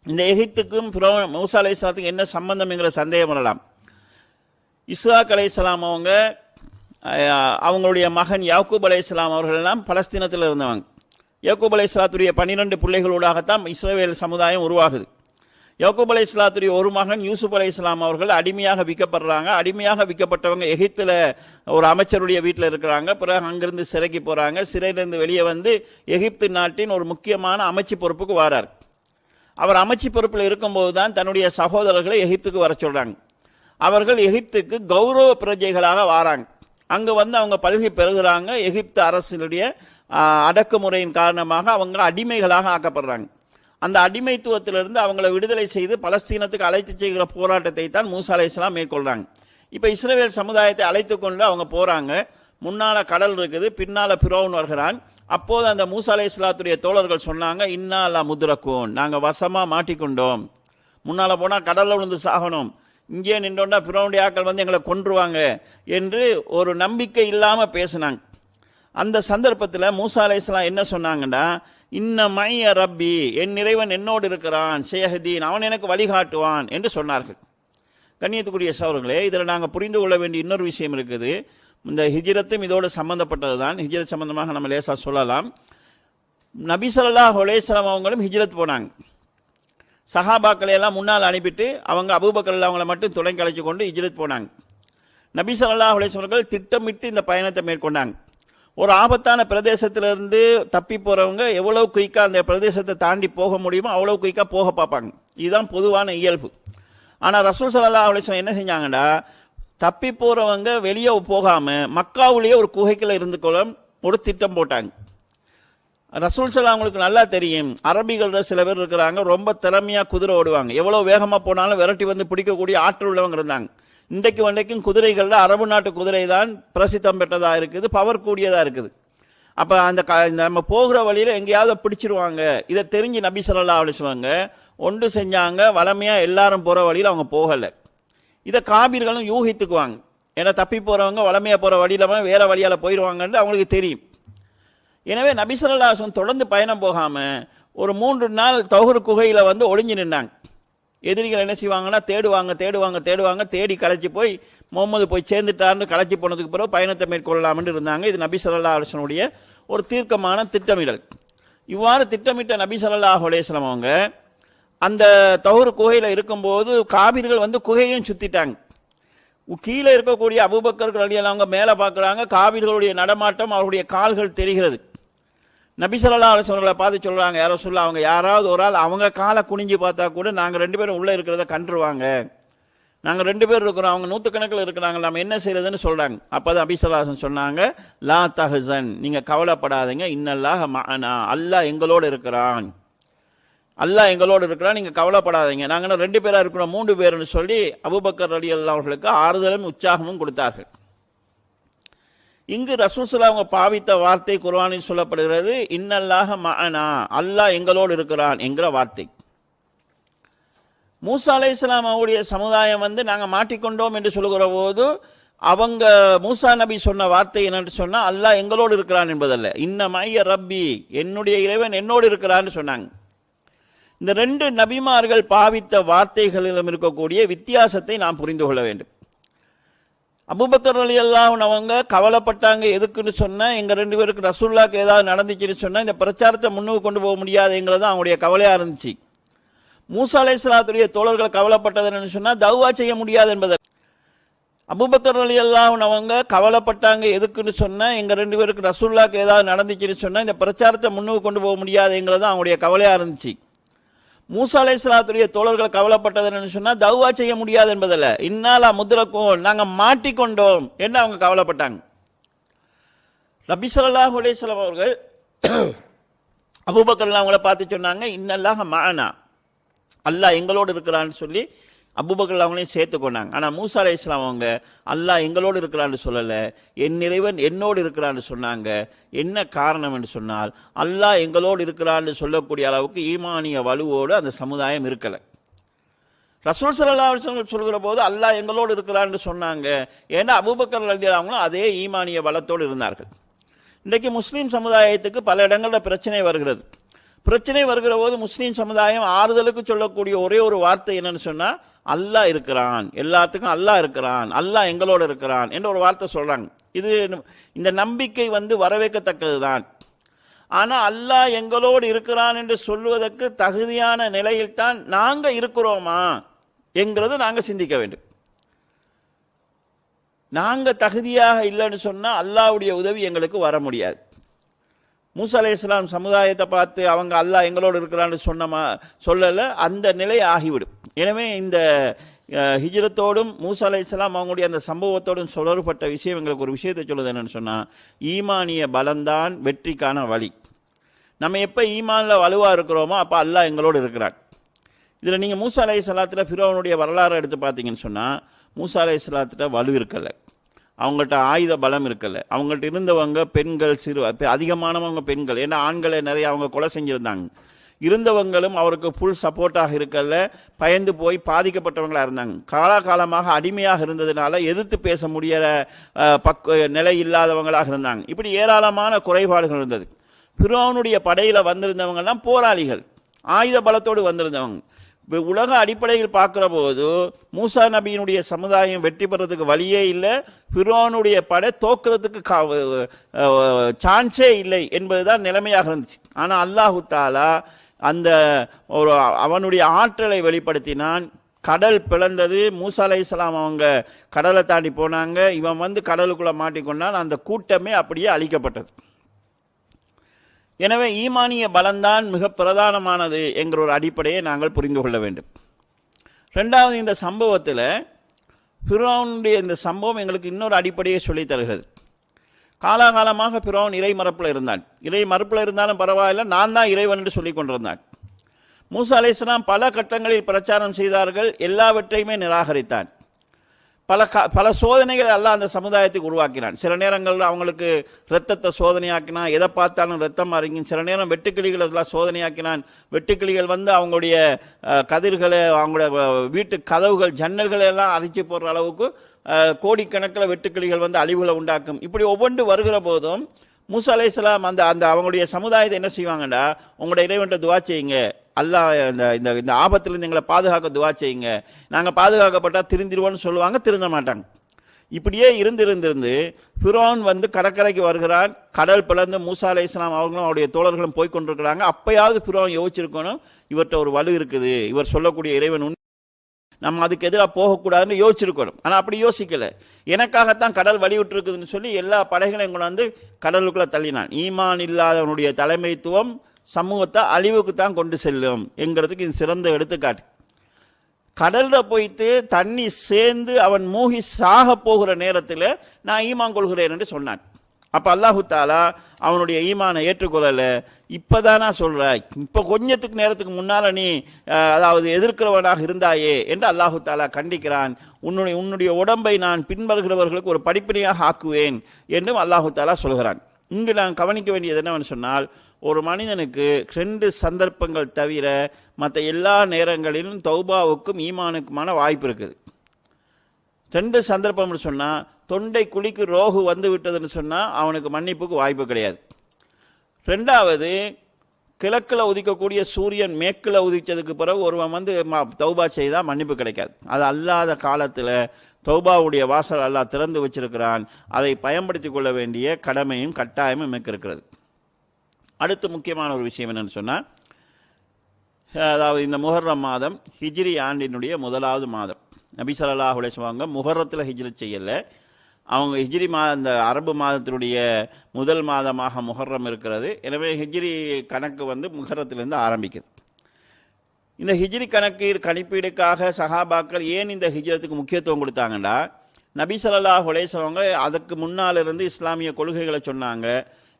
இந்த எகிப்துக்கும் மூசா அலைஹிஸ்ஸலாத்துக்கும் என்ன சம்பந்தம் என்கிற சந்தேகம் வரலாம். இஸ்ஹாக் அலைஹிஸ்ஸலாம் அவங்களுடைய மகன் யாக்கூப் அலைஹிஸ்ஸலாம் அவர்கள் எல்லாம் பலஸ்தீனத்தில் இருந்தவங்க. யாக்கூப் அலைஹிஸ்ஸலாத்துடைய 12 பிள்ளைகளூடாகத்தான் இஸ்ரவேல் சமுதாயம் உருவாகுது. யாக்கூப் அலைஹிஸ்ஸலாத்துடைய ஒரு மகன் யூசுப் அலைஹிஸ்ஸலாம் அவர்கள் அடிமையாக விற்கப்படுறாங்க. அடிமையாக விற்கப்பட்டவங்க எகிப்துல ஒரு அமைச்சருடைய வீட்டில் இருக்கிறாங்க. பிறகு அங்கிருந்து சிறைக்கு போறாங்க. சிறையிலிருந்து வெளியே வந்து எகிப்து நாட்டின் ஒரு முக்கியமான அமைச்சு பொறுப்புக்கு வரார். அவர் அமைச்சு பொறுப்பில் இருக்கும்போது தான் தன்னுடைய சகோதரர்களை எகிப்துக்கு வர சொல்றாங்க. அவர்கள் எகிப்துக்கு கௌரவ பிரஜைகளாக வாராங்க. அங்க வந்து அவங்க பல்கி பெறுகிறாங்க. எகிப்து அரசினுடைய அடக்குமுறையின் காரணமாக அவங்க அடிமைகளாக ஆக்கப்படுறாங்க. அந்த அடிமைத்துவத்திலிருந்து அவங்களை விடுதலை செய்து பலஸ்தீனத்துக்கு அழைத்து செய்கிற போராட்டத்தை தான் மூசா அலைஹிஸ்ஸலாம் மேற்கொள்றாங்க. இப்ப இஸ்ரவேல் சமுதாயத்தை அழைத்து கொண்டு அவங்க போறாங்க. முன்னால கடல் இருக்குது, பின்னால ஃபிரௌன் வருகிறான். அப்போது அந்த மூசா அலைஹிஸ்ஸலாத்துடைய தோழர்கள் சொன்னாங்க, இன்னா லா முத்ரகூன், நாங்க வசமா மாட்டிக்கொண்டோம். முன்னால போனா கடல்ல விழுந்து சாகணும், இங்கே நின்றோண்டா ஃபிரௌனுடைய ஆட்கள் வந்து எங்களை கொன்றுவாங்க என்று ஒரு நம்பிக்கை இல்லாம பேசினாங்க. அந்த சந்தர்ப்பத்தில் மூசா அலைஹிஸ்ஸலாம் என்ன சொன்னாங்கன்னா, இன்ன மைய ரப்பி, என் இறைவன் என்னோடு இருக்கிறான், ஷேஹதீன், அவன் எனக்கு வழிகாட்டுவான் என்று சொன்னார்கள். கண்ணியத்துக்குரிய சகோதரர்களே, இதில் நாங்கள் புரிந்து கொள்ள வேண்டிய இன்னொரு விஷயம் இருக்குது. இந்த ஹிஜ்ரத்தும் இதோடு சம்பந்தப்பட்டது தான். ஹிஜ்ரத் சம்பந்தமாக நம்ம லேசா சொல்லலாம். நபி ஸல்லல்லாஹு அலைஹி வஸல்லம் அவங்களும் ஹிஜ்ரத் போனாங்க. சஹாபாக்களை எல்லாம் முன்னால் அனுப்பிட்டு அவங்க அபூபக்கர் அவங்களை மட்டும் துணை கலைச்சு கொண்டு ஹிஜ்ரத் போனாங்க. நபி ஸல்லல்லாஹு அலைஹி வஸல்லம் அவர்கள் திட்டமிட்டு இந்த பயணத்தை மேற்கொண்டாங்க. ஒரு ஆபத்தான பிரதேசத்திலிருந்து தப்பி போறவங்க எவ்வளவு குயிக்கா அந்த பிரதேசத்தை தாண்டி போக முடியுமோ அவ்வளவு குயிக்கா போக பார்ப்பாங்க. இதுதான் பொதுவான இயல்பு. ஆனா ரசூல் ஸல்லல்லாஹு அலைஹி வஸல்லம் என்ன செஞ்சாங்கன்னா, தப்பி போறவங்க வெளியே போகாம மக்காவுலேயே ஒரு குகைக்குள்ள இருந்து கொள்ள ஒரு திட்டம் போட்டாங்க. ரசூல் ஸல்லல்லாஹு அவங்களுக்கு நல்லா தெரியும், அரபிகள் சில பேர் இருக்கிறாங்க, ரொம்ப திறமையா குதிரை ஓடுவாங்க, எவ்வளவு வேகமா போனாலும் விரட்டி வந்து பிடிக்கக்கூடிய ஆற்றல் உள்ளவங்க இருந்தாங்க. இன்றைக்கு வரைக்கும் குதிரைகள்ல அரபு நாட்டு குதிரை தான் பிரசித்தம் பெற்றதா இருக்குது, பவர் கூடியதா இருக்குது. அப்ப அந்த நம்ம போகிற வழியில எங்கேயாவது பிடிச்சிருவாங்க. இதை தெரிஞ்சு நபி ஸல்லல்லாஹு அலைஹி வஸல்லம் ஒன்று செஞ்சாங்க. வளமையா எல்லாரும் போற வழியில அவங்க போகல. இதை காபீர்களும் யூகித்துக்குவாங்க. ஏன்னா தப்பி போறவங்க வளமையா போற வழியில வேற வழியால போயிடுவாங்கன்னு அவங்களுக்கு தெரியும். எனவே நபி ஸல்லல்லாஹு அலைஹி வஸல்லம் தொடர்ந்து பயணம் போகாம ஒரு 3 நாள் தௌஹர் குகையில வந்து ஒளிஞ்சு நின்றாங்க. எதிரிகள் என்ன செய்வாங்கன்னா தேடுவாங்க, தேடி களைச்சி போய் முகமது போய் சேர்ந்துட்டார்னு களைச்சி போனதுக்கு பிறகு பயணத்தை மேற்கொள்ளலாம்னு இருந்தாங்க. இது நபி ஸல்லல்லாஹு அலைஹி வஸல்லம் ஒரு தீர்க்கமான திட்டமிடல். இவ்வாறு திட்டமிட்ட நபி ஸல்லல்லாஹு அலைஹி வஸல்லம் அவங்க அந்த தௌஹர் குகையில இருக்கும்போது காபீர்கள் வந்து குகையையும் சுத்திட்டாங்க. கீழே இருக்கக்கூடிய அபூபக்கர் ரலியல்லாஹு அவங்க மேல பார்க்கறாங்க. காபீர்களுடைய நடமாட்டம், அவருடைய கால்கள் தெரிகிறது. நபி ஸல்லல்லாஹு அலைஹி வஸல்லம் பார்த்து சொல்றாங்க, யாரோ சொல்ல அவங்க யாராவது ஒரு ஆள் அவங்க காலை குனிஞ்சு பார்த்தா கூட நாங்க 2 பேரும் உள்ள இருக்கிறத கண்டுருவாங்க, நாங்க 2 பேர் இருக்கிறோம், அவங்க நூற்றுக்கணக்கில் இருக்கிறாங்க, நம்ம என்ன செய்யறதுன்னு சொல்றாங்க. அப்பதான் நபி ஸல்லல்லாஹு அலைஹி வஸல்லம் சொன்னாங்க, லா தஹ்சன், நீங்க கவலைப்படாதீங்க, இன்னல்லாஹ மஅனா, அல்லாஹ் எங்களோடு இருக்கிறான், அல்லாஹ் எங்களோடு இருக்கிறான், நீங்க கவலைப்படாதீங்க, நாங்க 2 பேரா இருக்கிறோம், 3 பேர்னு சொல்லி அபூபக்கர் ரலியல்லாஹு அவர்களுக்கு ஆறுதலும் உற்சாகமும் கொடுத்தார்கள். இங்கு ரசூல் ஸல்லல்லாஹு அவங்க பாவித்த வார்த்தை குர்ஆனில் சொல்லப்படுகிறது, இன்னல்லாஹ மஅனா, அல்லாஹ் எங்களோடு இருக்கிறான் என்கிற வார்த்தை. மூசா அலைஹிஸ்ஸலாம் அவருடைய சமுதாயம் வந்து நாங்க மாட்டிக்கொண்டோம் என்று சொல்லுகிற போது அவங்க மூசா நபி சொன்ன வார்த்தை என்னன்னு சொன்னா, அல்லாஹ் எங்களோடு இருக்கிறான் என்பதல்ல, இன்ன மைய ரப்பி, என்னுடைய இறைவன் என்னோடு இருக்கிறான்னு சொன்னாங்க. இந்த 2 நபிமார்கள் பாவித்த வார்த்தைகளிலும் இருக்கக்கூடிய வித்தியாசத்தை நாம் புரிந்து கொள்ள வேண்டும். அபூபக்கர் ரலியல்லாஹு அவங்க கவலைப்பட்டாங்க. எதுக்குன்னு சொன்னா, எங்க 2 பேருக்கு ரசூலுல்லாஹ்க்கு ஏதாவது நடந்துச்சுன்னு சொன்னா இந்த பிரச்சாரத்தை முன்னுக்கு கொண்டு போக முடியாதுங்கிறது அவங்களுடைய கவலையா இருந்துச்சு. மூசா அலைஹிஸ்ஸலாத்துடைய தோழர்கள் கவலைப்பட்டது என்னன்னு சொன்னா, தௌவா செய்ய முடியாது என்பது. அபூபக்கர் ரலியல்லாஹு அன்ஹு அவங்க கவலைப்பட்டாங்க. எதுக்குன்னு சொன்னா, எங்க 2 பேருக்கு ரசூலுல்லாஹ்க்கு ஏதாவது நடந்துச்சுன்னு சொன்னா இந்த பிரச்சாரத்தை முன்னுக்கு கொண்டு போக முடியாதுங்கிறது அவங்களுடைய கவலையா இருந்துச்சு. மூசா அலைஹிஸ்ஸலாத்துடைய தோழர்கள் கவலைப்பட்டது என்னன்னு சொன்னா, தௌவா செய்ய முடியாது என்பதல்ல, இன்னாலா முத்ரகூன், நாங்க மாட்டிக்கொண்டோம் என்று அவங்க கவலைப்பட்டாங்க. நபி ஸல்லல்லாஹு அலைஹி வஸல்லம் அவர்கள் அபூபக்கர் அவங்கள பார்த்து சொன்னாங்க, இன்னல்லாஹ மஅனா, அல்லாஹ் எங்களோடு இருக்கிறான்னு சொல்லி அபூபக்கர் அவங்களையும் சேர்த்து கொண்டாங்க. ஆனால் மூசா அலைஹிஸ்ஸலாம் அவங்க அல்லாஹ் எங்களோடு இருக்கிறான்னு சொல்லலை, என் இறைவன் என்னோடு இருக்கிறான்னு சொன்னாங்க. என்ன காரணம் என்று சொன்னால், அல்லாஹ் எங்களோடு இருக்கிறான்னு சொல்லக்கூடிய அளவுக்கு ஈமானிய வலுவோடு அந்த சமுதாயம் இருக்கலை. ரசூல் ஸல்லல்லாஹு அலைஹி வஸல்லம் சொல்கிற போது அல்லாஹ் எங்களோடு இருக்கிறான்னு சொன்னாங்க. ஏன்னா அபூபக்கர் ரலியல்லாஹு அன்ஹு அதே ஈமானிய பலத்தோடு இருந்தார்கள். இன்றைக்கு முஸ்லீம் சமுதாயத்துக்கு பல இடங்களில் பிரச்சனை வருகிறது. பிரச்சனை வருகிற போது முஸ்லீம் சமுதாயம் ஆறுதலுக்கு சொல்லக்கூடிய ஒரே ஒரு வார்த்தை என்னன்னு சொன்னா, அல்லாஹ் இருக்கிறான், எல்லாத்துக்கும் அல்லாஹ் இருக்கிறான், அல்லாஹ் எங்களோடு இருக்கிறான் என்ற ஒரு வார்த்தை சொல்றாங்க. இது இந்த நம்பிக்கை வரவேற்கத்தக்கதுதான். ஆனா அல்லாஹ் எங்களோடு இருக்கிறான் என்று சொல்வதற்கு தகுதியான நிலையில் தான் நாங்க இருக்கிறோமா என்கிறது நாங்க சிந்திக்க வேண்டும். நாங்க தகுதியாக இல்லைன்னு சொன்னா அல்லாஹ்வுடைய உதவி எங்களுக்கு வர முடியாது. மூசா அலைஹிஸ்ஸலாம் சமுதாயத்தை பார்த்து அவங்க அல்லாஹ் எங்களோடு இருக்கிறான்னு சொல்லல, அந்த நிலை ஆகிவிடும். எனவே இந்த ஹிஜ்ரத்தோடும் மூசா அலைஹிஸ்ஸலாம் அவங்களுடைய அந்த சம்பவத்தோடும் தொடர்பட்ட விஷயம் எங்களுக்கு ஒரு விஷயத்தை சொல்லுது. என்னன்னு சொன்னா, ஈமானிய பலம்தான் வெற்றிக்கான வழி. நம்ம எப்ப ஈமான்ல வலுவா இருக்கிறோமோ அப்ப அல்லாஹ் எங்களோடு இருக்கிறான். இதுல நீங்க மூசா அலைஹிஸ்ஸலாத்துல ஃபிரௌனுடைய வரலாறு எடுத்து பார்த்தீங்கன்னு சொன்னா, மூசா அலைஹிஸ்ஸலாத்துல வலு இருக்கல, அவங்கள்ட்ட ஆயுத பலம் இருக்கல. அவங்கள்ட்ட இருந்தவங்க பெண்கள், சிறு அதிகமானவங்க பெண்கள். ஏன்னா ஆண்களை நிறைய அவங்க கொலை செஞ்சிருந்தாங்க. இருந்தவங்களும் அவருக்கு ஃபுல் சப்போர்ட்டாக இருக்கல, பயந்து போய் பாதிக்கப்பட்டவங்களா இருந்தாங்க. காலகாலமாக அடிமையாக இருந்ததுனால எதிர்த்து பேச முடியாத நிலை இல்லாதவங்களாக இருந்தாங்க. இப்படி ஏராளமான குறைபாடுகள் இருந்தது. ஃபிரௌனுடைய படையில வந்திருந்தவங்கலாம் போராளிகள், ஆயுத பலத்தோடு வந்திருந்தவங்க. உலக அடிப்படையில் பார்க்கிற போது மூசா நபியினுடைய சமுதாயம் வெற்றி பெறதுக்கு வழியே இல்லை, ஃபிரௌனுடைய படை தோக்கிறதுக்கு சான்ஸே இல்லை என்பதுதான் நிலைமையாக இருந்துச்சு. ஆனா அல்லாஹு தாலா அந்த ஒரு அவனுடைய ஆற்றலை வெளிப்படுத்தினான். கடல் பிளந்தது. மூசா அலைஹிஸ்ஸலாம் அவங்க கடலை தாண்டி போனாங்க. இவன் வந்து கடலுக்குள்ள மாட்டிக்கொண்டான். அந்த கூட்டமே அப்படியே அழிக்கப்பட்டது. எனவே ஈமானிய பலம்தான் மிக பிரதானமானது என்கிற ஒரு அடிப்படையை நாங்கள் புரிந்து கொள்ள வேண்டும். ரெண்டாவது, இந்த சம்பவத்தில் ஃபிரௌனுடைய இந்த சம்பவம் எங்களுக்கு இன்னொரு அடிப்படையை சொல்லித் தருகிறது. காலாகாலமாக ஃபிரௌன் இறை மரப்பில் இருந்தான். இறை மரப்பில் இருந்தாலும் பரவாயில்ல, நான் தான் இறைவன் என்று சொல்லிக் கொண்டிருந்தான். மூசா அலைஹிஸ்ஸலாம் பல கட்டங்களில் பிரச்சாரம் செய்தார்கள், எல்லாவற்றையுமே நிராகரித்தான். பல சோதனைகள் அல்லாஹ் அந்த சமுதாயத்துக்கு உருவாக்கினான். சில நேரங்களில் அவங்களுக்கு ரத்தத்தை சோதனையாக்கினான், எதை பார்த்தாலும் ரத்தம் அறிஞன். சில நேரம் வெட்டுக்கிளிகள் எல்லாம் சோதனையாக்கினான். வெட்டுக்கிளிகள் வந்து அவங்களுடைய கதிர்களை, அவங்களுடைய வீட்டு கதவுகள், ஜன்னல்களை எல்லாம் அரிச்சு போடுற அளவுக்கு கோடிக்கணக்கில் வெட்டுக்கிளிகள் வந்து அழிவுகளை உண்டாக்கும். இப்படி ஒவ்வொன்று வருகிற போதும் மூசா அலைஹிஸ்ஸலாம் அந்த அவங்களுடைய சமுதாயத்தை என்ன செய்வாங்கடா, உங்களுடைய இறைவன்ட்ட துவா செய்யுங்க, அல்லாஹ் இந்த ஆபத்திலிருந்து எங்களை பாதுகாக்க துவா செய்யுங்க, நாங்கள் பாதுகாக்கப்பட்டா திருந்திருவோம்னு சொல்லுவாங்க, திருந்த மாட்டாங்க. இப்படியே இருந்து ஃபிரௌன் வந்து கடற்கரைக்கு வருகிறான். கடல் பிளந்து மூசா அலைஹிஸ்ஸலாம் அவர்களும் அவருடைய தோழர்களும் போய் கொண்டிருக்கிறாங்க. அப்பயாவது ஃபிரௌன் யோசிச்சிருக்கணும், இவர்கிட்ட ஒரு வலு இருக்குது, இவர் சொல்லக்கூடிய இறைவன் நம்ம அதுக்கு எதிராக போகக்கூடாதுன்னு யோசிச்சிருக்கணும். ஆனால் அப்படி யோசிக்கல. எனக்காகத்தான் கடல் வழிவிட்டு இருக்குதுன்னு சொல்லி எல்லா படைகளையும் கொண்டாந்து கடலுக்குள்ள தள்ளினான். ஈமான் இல்லாதவனுடைய தலைமைத்துவம் சமூகத்தை அழிவுக்கு தான் கொண்டு செல்லும் என்கிறதுக்கு இது சிறந்த எடுத்துக்காட்டு. கடல்ல போயிட்டு தண்ணி சேர்ந்து அவன் மூழ்கி சாக போகிற நேரத்தில் நான் ஈமான் கொள்கிறேன் என்று சொன்னான். அப்ப அல்லாஹு தாலா அவனுடைய ஈமானை ஏற்றுக்கொள்ளல. இப்பதான் நான் சொல்றேன், இப்ப கொஞ்சத்துக்கு நேரத்துக்கு முன்னால நீ அதாவது எதிர்க்கிறவனாக இருந்தாயே என்று அல்லாஹு தாலா கண்டிக்கிறான். உன்னுடைய உடம்பை நான் பின்வருகிறவர்களுக்கு ஒரு படிப்பினையாக ஆக்குவேன் என்றும் அல்லாஹு தாலா சொல்கிறான். இங்கு நான் கவனிக்க வேண்டியது என்னவென்று சொன்னால், ஒரு மனிதனுக்கு 2 சந்தர்ப்பங்கள் தவிர மற்ற எல்லா நேரங்களிலும் தௌபாவுக்கும் ஈமானுக்குமான வாய்ப்பு இருக்குது. 2 சந்தர்ப்பம்னு சொன்னா, தொண்டை குழிக்கு ரோகு வந்து விட்டதுன்னு சொன்னா அவனுக்கு மன்னிப்புக்கு வாய்ப்பு கிடையாது. 2வது, கிழக்கில் உதிக்கக்கூடிய சூரியன் மேற்கில் உதிச்சதுக்கு பிறகு ஒருவன் வந்து தௌபா செய்தா மன்னிப்பு கிடைக்காது. அது அல்லாத காலத்தில் தௌபாவுடைய வாசல் அல்லாஹ் திறந்து வச்சிருக்கிறான். அதை பயன்படுத்தி கொள்ள வேண்டிய கடமையும் கட்டாயமும் நமக்கு இருக்கிறது. அடுத்து முக்கியமான ஒரு விஷயம் என்னன்னு சொன்னால், அதாவது இந்த முஹர்ரம் மாதம் ஹிஜ்ரி ஆண்டினுடைய முதலாவது மாதம். நபி ஸல்லல்லாஹு அலைஹி வஸல்லம் முஹர்ரத்தில் ஹிஜ்ரத் செய்யலை. அவங்க ஹிஜ்ரி இந்த அரபு மாதத்தினுடைய முதல் மாதமாக முஹர்ரம் இருக்கிறது. எனவே ஹிஜ்ரி கணக்கு முஹர்ரத்திலிருந்து ஆரம்பிக்குது. இந்த ஹிஜ்ரி கணிப்பீடுக்காக சஹாபாக்கள் ஏன் இந்த ஹிஜ்ரத்துக்கு முக்கியத்துவம் கொடுத்தாங்கன்னா, நபி ஸல்லல்லாஹு அலைஹி வஸல்லம் அதுக்கு முன்னால் இருந்து இஸ்லாமிய கொள்கைகளை சொன்னாங்க,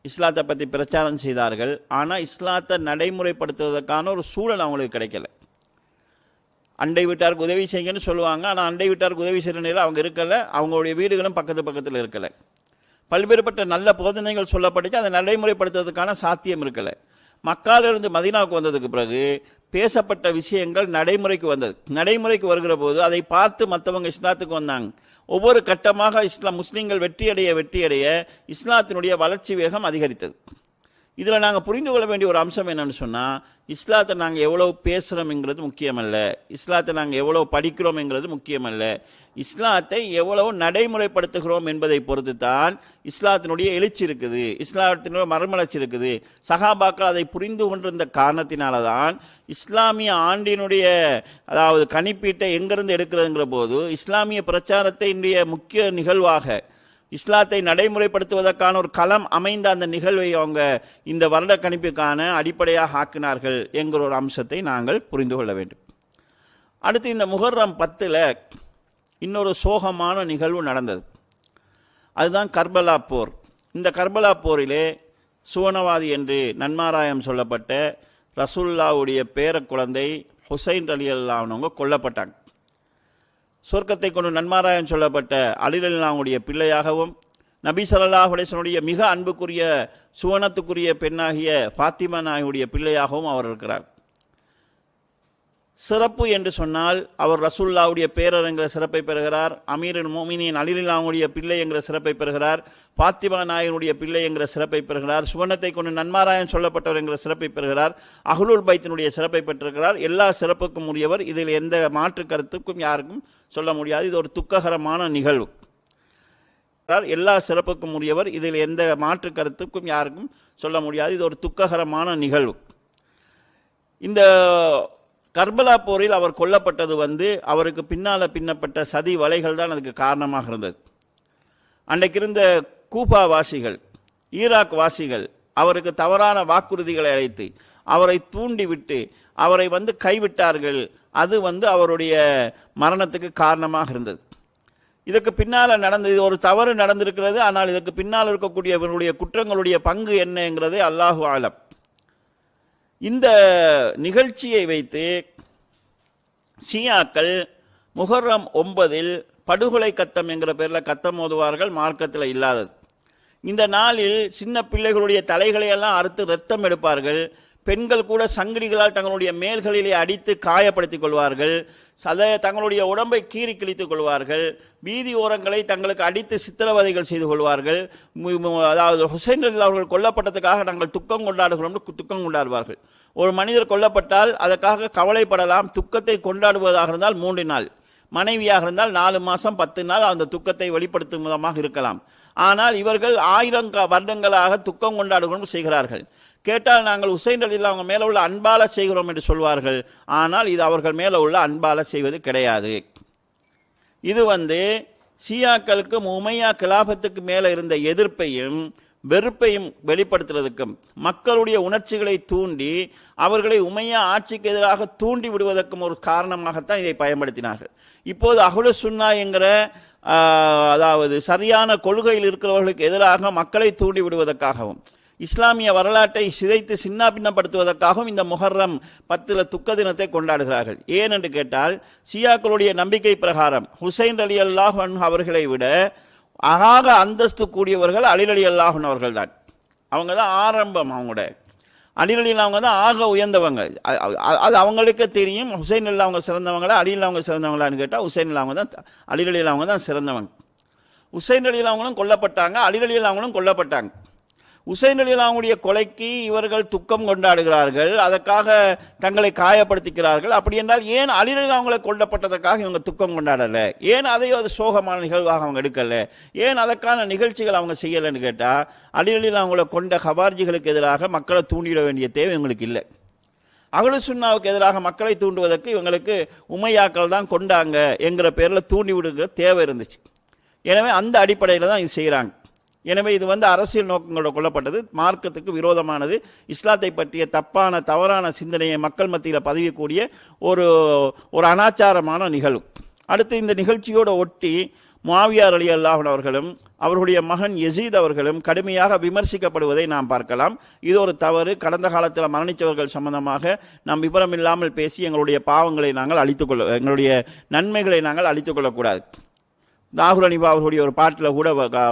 இஸ்லாத்தை பற்றி பிரச்சாரம் செய்தார்கள். ஆனால் இஸ்லாத்தை நடைமுறைப்படுத்துவதற்கான ஒரு சூழல் அவங்களுக்கு கிடைக்கல. அண்டை வீட்டாருக்கு உதவி செய்யுங்கன்னு சொல்லுவாங்க, ஆனால் அண்டை வீட்டாருக்கு உதவி செய்கிற நேரம் அவங்க இருக்கலை, அவங்களுடைய வீடுகளும் பக்கத்தில் இருக்கலை. பல்வேறுபட்ட நல்ல போதனைகள் சொல்லப்பட்டுச்சு, அதை நடைமுறைப்படுத்துவதற்கான சாத்தியம் இருக்கலை. மக்காலிருந்து மதீனாவுக்கு வந்ததுக்கு பிறகு பேசப்பட்ட விஷயங்கள் நடைமுறைக்கு வந்தது. நடைமுறைக்கு வருகிற போது அதை பார்த்து மற்றவங்க இஸ்லாத்துக்கு வந்தாங்க. ஒவ்வொரு கட்டமாக முஸ்லீம்கள் வெற்றியடைய இஸ்லாத்தினுடைய வளர்ச்சி வேகம் அதிகரித்தது. இதில் நாங்கள் புரிந்து கொள்ள வேண்டிய ஒரு அம்சம் என்னன்னு சொன்னால், இஸ்லாத்தை நாங்கள் எவ்வளவு பேசுகிறோம்ங்கிறது முக்கியமல்ல, இஸ்லாத்தை நாங்கள் எவ்வளவு படிக்கிறோம்ங்கிறது முக்கியமல்ல, இஸ்லாத்தை எவ்வளவு நடைமுறைப்படுத்துகிறோம் என்பதை பொறுத்து தான் இஸ்லாத்தினுடைய எழுச்சி இருக்குது, இஸ்லாத்தினுடைய மறுமலர்ச்சி இருக்குது. சஹாபாக்கள் அதை புரிந்து கொண்டிருந்த காரணத்தினால தான் இஸ்லாமிய ஆண்டினுடைய அதாவது கணிப்பீட்டை எங்கிருந்து எடுக்கிறதுங்கிற போது இஸ்லாமிய பிரச்சாரத்தை இன்றைய முக்கிய நிகழ்வாக இஸ்லாத்தை நடைமுறைப்படுத்துவதற்கான ஒரு களம் அமைந்த அந்த நிகழ்வை அவங்க இந்த வருட கணிப்புக்கான அடிப்படையாக ஆக்கினார்கள் என்கிற ஒரு அம்சத்தை நாங்கள் புரிந்து கொள்ள வேண்டும். அடுத்து இந்த முஹர்ரம் 10 இன்னொரு சோகமான நிகழ்வு நடந்தது. அதுதான் கர்பலா போர். இந்த கர்பலா போரிலே சுவனவாதி என்று நன்மாராயம் சொல்லப்பட்ட ரசூலுல்லாஹ்வுடைய பேர குழந்தை ஹுசைன் ரலியல்லாஹு அன்ஹு கொல்லப்பட்டாங்க. சொர்க்கத்தை கொண்டு நன்மாராயம் சொல்லப்பட்ட அலி ரலியல்லாஹுடைய பிள்ளையாகவும் நபி ஸல்லல்லாஹு அலைஹி வஸல்லம் மிக அன்புக்குரிய சுவனத்துக்குரிய பெண்ணாகிய ஃபாத்திமா நாயுடைய பிள்ளையாகவும் அவர் இருக்கிறார். சிறப்பு என்று சொன்னால் அவர் ரசூலுல்லாஹ்வுடைய பேரர் என்கிற சிறப்பை பெறுகிறார், அமீருல் முஃமினீன் அலி ரலியல்லாஹுடைய பிள்ளை என்கிற சிறப்பை பெறுகிறார், ஃபாத்திமா நாயனுடைய பிள்ளை என்கிற சிறப்பை பெறுகிறார், சுவனத்தை கொண்டு நன்மாராயம் சொல்லப்பட்டவர் என்கிற சிறப்பை பெறுகிறார், அஹ்லுல் பைத்தினுடைய சிறப்பை பெற்றிருக்கிறார். எல்லா சிறப்புக்கும் உரியவர். இதில் எந்த மாற்று கருத்துக்கும் யாருக்கும் சொல்ல முடியாது. இது ஒரு துக்ககரமான நிகழ்வு. எல்லா சிறப்புக்கும் உரியவர். இதில் எந்த மாற்று கருத்துக்கும் யாருக்கும் சொல்ல முடியாது. இது ஒரு துக்ககரமான நிகழ்வு. இந்த கர்பலா போரில் அவர் கொல்லப்பட்டது அவருக்கு பின்னப்பட்ட சதி வலைகள் தான் அதுக்கு காரணமாக இருந்தது. அன்றைக்கு இருந்த கூபா வாசிகள், ஈராக் வாசிகள் அவருக்கு தவறான வாக்குறுதிகளை அளித்து அவரை தூண்டிவிட்டு அவரை கைவிட்டார்கள். அது அவருடைய மரணத்துக்கு காரணமாக இருந்தது. இதற்கு பின்னால் நடந்தது ஒரு தவறு நடந்திருக்கிறது. ஆனால் இதற்கு பின்னால் இருக்கக்கூடியவர்களுடைய குற்றங்களுடைய பங்கு என்னங்கிறது அல்லாஹு ஆலம். இந்த நிகழ்ச்சியை வைத்து ஷியாக்கள் முஹர்ரம் 9 படுகொலை கத்தம் என்கிற பேரில் கத்தம் ஓதுவார்கள். மார்க்கத்தில் இல்லாதது. இந்த நாளில் சின்ன பிள்ளைகளுடைய தலைகளை எல்லாம் அறுத்து ரத்தம் எடுப்பார்கள். பெண்கள் கூட சங்கிலிகளால் தங்களுடைய மேல்களிலே அடித்து காயப்படுத்திக் கொள்வார்கள். தங்களுடைய உடம்பை கீறி கிழித்துக் கொள்வார்கள். வீதி ஓரங்களை தங்களுக்கு அடித்து சித்திரவதைகள் செய்து கொள்வார்கள். அதாவது ஹுசைன் அவர்கள் கொல்லப்பட்டதுக்காக நாங்கள் துக்கம் கொண்டாடுகிறோம், துக்கம் கொண்டாடுவார்கள். ஒரு மனிதர் கொல்லப்பட்டால் அதற்காக கவலைப்படலாம். துக்கத்தை கொண்டாடுவதாக இருந்தால் 3 நாள், மனைவியாக இருந்தால் 4 மாதம் 10 நாள் அந்த துக்கத்தை வெளிப்படுத்தும் விதமாக இருக்கலாம். ஆனால் இவர்கள் 1000 வருடங்களாக துக்கம் கொண்டாடுகிறோம் செய்கிறார்கள். கேட்டால் நாங்கள் ஹுசைன் ரலியல்லாஹு அவங்க மேலே உள்ள அன்பால செய்கிறோம் என்று சொல்வார்கள். ஆனால் இது அவர்கள் மேலே உள்ள அன்பால செய்வது கிடையாது. இது ஷியாக்களுக்கு உமையா கிலாபத்துக்கு மேலே இருந்த எதிர்ப்பையும் வெறுப்பையும் வெளிப்படுத்துவதற்கும் மக்களுடைய உணர்ச்சிகளை தூண்டி அவர்களை உமையா ஆட்சிக்கு எதிராக தூண்டி விடுவதற்கும் ஒரு காரணமாகத்தான் இதை பயன்படுத்தினார்கள். இப்போது அஹ்லு சுன்னா என்கிற அதாவது சரியான கொள்கையில் இருக்கிறவர்களுக்கு எதிராக மக்களை தூண்டி விடுவதற்காகவும் இஸ்லாமிய வரலாற்றை சிதைத்து சின்னாபின்னப்படுத்துவதற்காகவும் இந்த முஹர்ரம் 10 துக்க தினத்தை கொண்டாடுகிறார்கள். ஏன் என்று கேட்டால் ஷியாக்களுடைய நம்பிக்கை பிரகாரம் ஹுசைன் ரலியல்லாஹு அன்ஹு அவர்களை விட ஆக அந்தஸ்து கூடியவர்கள் அலி ரலியல்லாஹு அன்ஹு அவர்கள் தான். அவங்க தான் ஆரம்பம். அவங்களோட அலி ரலியல்லாஹு அவங்க தான் ஆக உயர்ந்தவங்க. அது அவங்களுக்கே தெரியும். ஹுசைன் ரலியல்லாஹு அவங்க சிறந்தவங்களா அலி ரலியல்லாஹு அவங்க சிறந்தவங்களான்னு கேட்டால் ஹுசைன் ரலியல்லாஹு அவங்க தான் அலி ரலியல்லாஹு அவங்க தான் சிறந்தவங்க. ஹுசைன் ரலியல்லாஹு அவங்களும் கொல்லப்பட்டாங்க, அலி ரலியல்லாஹு அவங்களும் கொல்லப்பட்டாங்க. ஹுசைன் ரலியல்லாஹுடைய கொலைக்கு இவர்கள் துக்கம் கொண்டாடுகிறார்கள், அதற்காக தங்களை காயப்படுத்திக்கிறார்கள். அப்படி என்றால் ஏன் அலி ரலியல்லாஹு அவங்களை கொல்லப்பட்டதற்காக இவங்க துக்கம் கொண்டாடல? ஏன் அதையோ அது சோகமான நிகழ்வாக அவங்க எடுக்கல? ஏன் அதற்கான நிகழ்ச்சிகள் அவங்க செய்யலைன்னு கேட்டால் அலி ரலியல்லாஹு அவங்களை கொண்ட ஹவார்ஜிகளுக்கு எதிராக மக்களை தூண்டிட வேண்டிய தேவை இவங்களுக்கு இல்லை. அஹ்லு சுன்னாவுக்கு எதிராக மக்களை தூண்டுவதற்கு இவங்களுக்கு உமையாக்கள் தான் கொண்டாங்க என்கிற பேரில் தூண்டி விடுகிற தேவை இருந்துச்சு. எனவே அந்த அடிப்படையில் தான் இது செய்கிறாங்க. எனவே இது அரசியல் நோக்கங்களோட கொள்ளப்பட்டது, மார்க்கத்துக்கு விரோதமானது, இஸ்லாத்தை பற்றிய தவறான சிந்தனையை மக்கள் மத்தியில் பதியக்கூடிய ஒரு அனாச்சாரமான நிகழ்வு. அடுத்து இந்த நிகழ்ச்சியோடு ஒட்டி முஆவியா ரலியல்லாஹு அன்ஹு அவர்களும் அவர்களுடைய மகன் யசீத் அவர்களும் கடுமையாக விமர்சிக்கப்படுவதை நாம் பார்க்கலாம். இது ஒரு தவறு. கடந்த காலத்தில் மரணித்தவர்கள் சம்பந்தமாக நாம் விபரம் இல்லாமல் பேசி எங்களுடைய பாவங்களை நாங்கள் எங்களுடைய நன்மைகளை நாங்கள் அழித்துக் கொள்ளக்கூடாது. நாகுல் அனிபா அவர்களுடைய ஒரு பாட்டில் கூட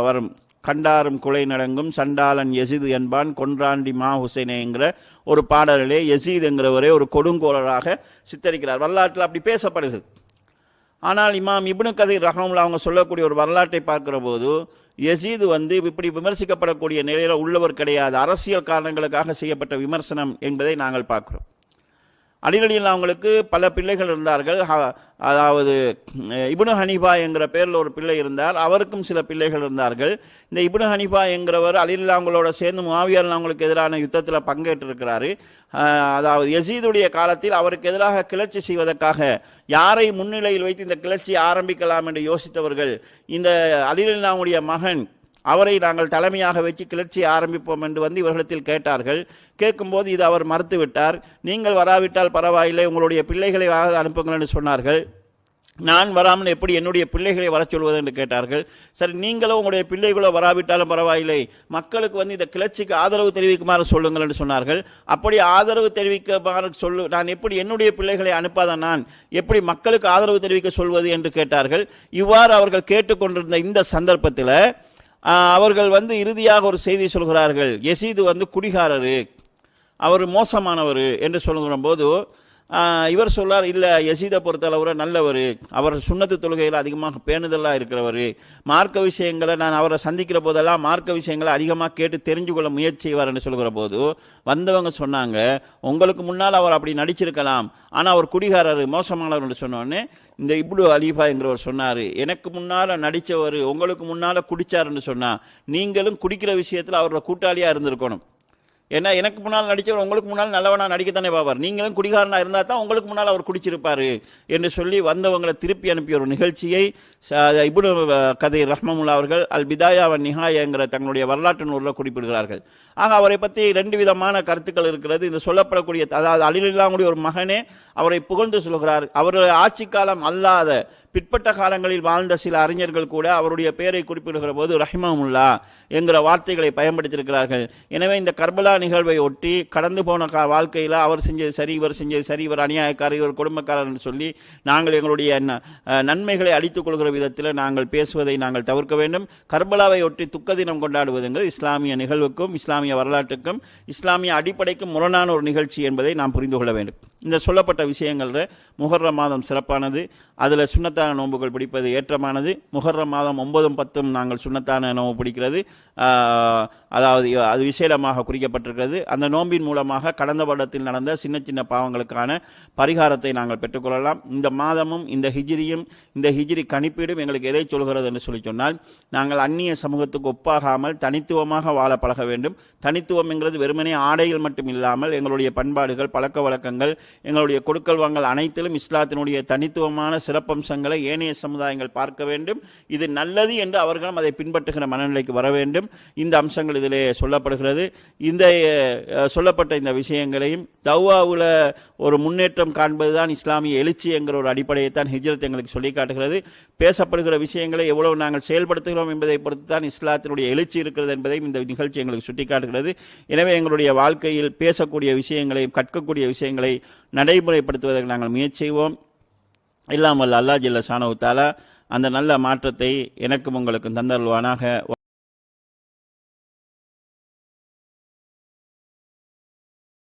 வரும், கண்டாரும் குலை நடங்கும் சண்டாளன் யசீது என்பான் கொன்றாண்டி மா ஹுசைனேங்கிற ஒரு பாடலிலே யசீத் என்கிறவரே ஒரு கொடுங்கோலராக சித்தரிக்கிறார். வரலாற்றில் அப்படி பேசப்படுகிறது. ஆனால் இமாம் இப்னு கதீர் ரஹ்மத்துல்லாஹி அவங்க சொல்லக்கூடிய ஒரு வரலாற்றை பார்க்கிற போது யசீது இப்படி விமர்சிக்கப்படக்கூடிய நிலையில் உள்ளவர் கிடையாது, அரசியல் காரணங்களுக்காக செய்யப்பட்ட விமர்சனம் என்பதை நாங்கள் பார்க்கிறோம். அலி ரலியல்லாஹு அவங்களுக்கு பல பிள்ளைகள் இருந்தார்கள். அதாவது இப்னு ஹனீஃபா என்கிற பேரில் ஒரு பிள்ளை இருந்தார், அவருக்கும் சில பிள்ளைகள் இருந்தார்கள். இந்த இப்னு ஹனீஃபா என்கிறவர் அலி ரலியல்லாஹு அவங்களோட சேர்ந்து முஆவியா ரலியல்லாஹு அவங்களுக்கு எதிரான யுத்தத்தில் பங்கேற்றிருக்கிறாரு. அதாவது யசீதுடைய காலத்தில் அவருக்கு எதிராக கிளர்ச்சி செய்வதற்காக யாரை முன்னிலையில் வைத்து இந்த கிளர்ச்சியை ஆரம்பிக்கலாம் என்று யோசித்தவர்கள் இந்த அலி ரலியல்லாஹுடைய மகன், அவரை நாங்கள் தலைமையாக வச்சு கிளர்ச்சியை ஆரம்பிப்போம் என்று இவர்களிடத்தில் கேட்டார்கள். கேட்கும்போது இது அவர் மறுத்துவிட்டார். நீங்கள் வராவிட்டால் பரவாயில்லை, உங்களுடைய பிள்ளைகளை அனுப்புங்கள் என்று சொன்னார்கள். நான் வராமல் எப்படி என்னுடைய பிள்ளைகளை வர சொல்வது என்று கேட்டார்கள். சரி, நீங்களோ உங்களுடைய பிள்ளைகளோ வராவிட்டாலும் பரவாயில்லை, மக்களுக்கு இந்த கிளர்ச்சிக்கு ஆதரவு தெரிவிக்குமாறு சொல்லுங்கள் என்று சொன்னார்கள். அப்படி ஆதரவு தெரிவிக்குமாறு நான் எப்படி என்னுடைய பிள்ளைகளை அனுப்பாத நான் எப்படி மக்களுக்கு ஆதரவு தெரிவிக்க சொல்வது என்று கேட்டார்கள். இவ்வாறு அவர்கள் கேட்டுக்கொண்டிருந்த இந்த சந்தர்ப்பத்தில் அவர்கள் இறுதியாக ஒரு செய்தி சொல்கிறார்கள், யசீது குடிகாரரு, அவர் மோசமானவர் என்று சொல்லுகிற போது இவர் சொல்றார், இல்லை யசீதை பொறுத்தளவு நல்லவர், அவர் சுன்னத்து தொழுகையில் அதிகமாக பேணுதலாக இருக்கிறவர், மார்க்க விஷயங்களை நான் அவரை சந்திக்கிற போதெல்லாம் மார்க்க விஷயங்களை அதிகமாக கேட்டு தெரிஞ்சு கொள்ள முயற்சி செய்வார் என்று சொல்கிற போது வந்தவங்க சொன்னாங்க, உங்களுக்கு முன்னால் அவர் அப்படி நடிச்சிருக்கலாம், ஆனால் அவர் குடிகாரர் மோசமானவர் என்று சொன்னோடனே இந்த இப்னு ஹனீஃபா என்கிறவர் சொன்னார், எனக்கு முன்னால் நடித்தவர் உங்களுக்கு முன்னால் குடிச்சாருன்னு சொன்னால் நீங்களும் குடிக்கிற விஷயத்தில் அவரோட கூட்டாளியாக இருந்திருக்கணும். ஏன்னா எனக்கு முன்னால் நடித்தவர் உங்களுக்கு முன்னால் நல்லவனா நடிக்கத்தானே பாப்பார், நீங்களும் குடிகாரனா இருந்தால் தான் உங்களுக்கு முன்னால் அவர் குடிச்சிருப்பாரு என்று சொல்லி வந்தவங்களை திருப்பி அனுப்பிய ஒரு நிகழ்ச்சியை இப்னு கதீர் ரஹ்மத்துல்லாஹி அவர்கள் அல் பிதாயா வன் நிஹாயா என்கிற தங்களுடைய வரலாற்று நூலில் குறிப்பிடுகிறார்கள். ஆக அவரை பற்றி ரெண்டு விதமான கருத்துக்கள் இருக்கிறது. இந்த சொல்லப்படக்கூடிய அதாவது அலி ரலியல்லாஹு ஒரு மகனே அவரை புகழ்ந்து சொல்கிறார். அவருடைய ஆட்சி காலம் அல்லாத பிற்பட்ட காலங்களில் வாழ்ந்த சில அறிஞர்கள் கூட அவருடைய பெயரை குறிப்பிடுகிற போது ரஹிமஹுல்லா என்கிற வார்த்தைகளை பயன்படுத்தியிருக்கிறார்கள். எனவே இந்த கர்பலா நிகழ்வை ஒட்டி கடந்து போன வாழ்க்கையில் அவர் செஞ்சது சரி, இவர் செஞ்சது சரி, இவர் அநியாயக்காரர், இவர் குடும்பக்காரர் என்று சொல்லி நாங்கள் எங்களுடைய நன்மைகளை அளித்துக் கொள்கிற விதத்தில் நாங்கள் பேசுவதை நாங்கள் தவிர்க்க வேண்டும். கர்பலாவை ஒட்டி துக்க தினம் கொண்டாடுவதுங்கிறது இஸ்லாமிய நிகழ்வுக்கும் இஸ்லாமிய வரலாற்றுக்கும் இஸ்லாமிய அடிப்படைக்கும் முரணான ஒரு நிகழ்ச்சி என்பதை நாம் புரிந்து கொள்ள வேண்டும். இந்த சொல்லப்பட்ட விஷயங்களில் முஹர்ரம் மாதம் சிறப்பானது, அதில் சுன்னத்தான நோன்புகள் பிடிப்பது ஏற்றமானது. முஹர்ரம் மாதம் 9, 10 நாங்கள் சுன்னத்தான நோன்பு பிடிக்கிறது, அதாவது அது விசேடமாக குறிக்கப்பட்டிருக்கிறது. அந்த நோன்பின் மூலமாக கடந்த வருடத்தில் நடந்த சின்ன சின்ன பாவங்களுக்கான பரிகாரத்தை நாங்கள் பெற்றுக்கொள்ளலாம். இந்த மாதமும் இந்த ஹிஜ்ரியும் இந்த ஹிஜ்ரி கணிப்பீடும் எங்களுக்கு எதை சொல்கிறது என்று சொன்னால், நாங்கள் அந்நிய சமூகத்துக்கு ஒப்பாகாமல் தனித்துவமாக வாழ பழக வேண்டும். தனித்துவம் என்கிறது வெறுமனே ஆடைகள் மட்டும் இல்லாமல் எங்களுடைய பண்பாடுகள், பழக்க வழக்கங்கள், எங்களுடைய கொடுக்கல் வாங்கல் அனைத்திலும் இஸ்லாத்தினுடைய தனித்துவமான சிறப்பம்சங்களை ஏனைய சமுதாயங்கள் பார்க்க வேண்டும். இது நல்லது என்று அவர்களும் அதை பின்பற்றுகிற மனநிலைக்கு வர வேண்டும். இந்த அம்சங்கள் இதிலே சொல்லப்படுகிறது. இந்த சொல்லப்பட்ட இந்த விஷயங்களையும் தவ்வாவுல ஒரு முன்னேற்றம் காண்பதுதான் இஸ்லாமிய எழுச்சி என்கிற ஒரு அடிப்படையை தான் ஹிஜ்ரத் எங்களுக்கு சொல்லி காட்டுகிறது. பேசப்படுகிற விஷயங்களை எவ்வளவு நாங்கள் செயல்படுத்துகிறோம் என்பதை பொறுத்து தான் இஸ்லாத்தினுடைய எழுச்சி இருக்கிறது என்பதையும் இந்த நிகழ்ச்சி எங்களுக்கு சுட்டிக்காட்டுகிறது. எனவே எங்களுடைய வாழ்க்கையில் பேசக்கூடிய விஷயங்களையும் கற்கக்கூடிய விஷயங்களை நடைமுறைப்படுத்துவதற்கு நாங்கள் முயற்சி செய்வோம். இல்லாமல் அல்லாஹ் ஜல்ல ஷானஹு தஆலா அந்த நல்ல மாற்றத்தை எனக்கும் உங்களுக்கும் தந்தருள்வானாக.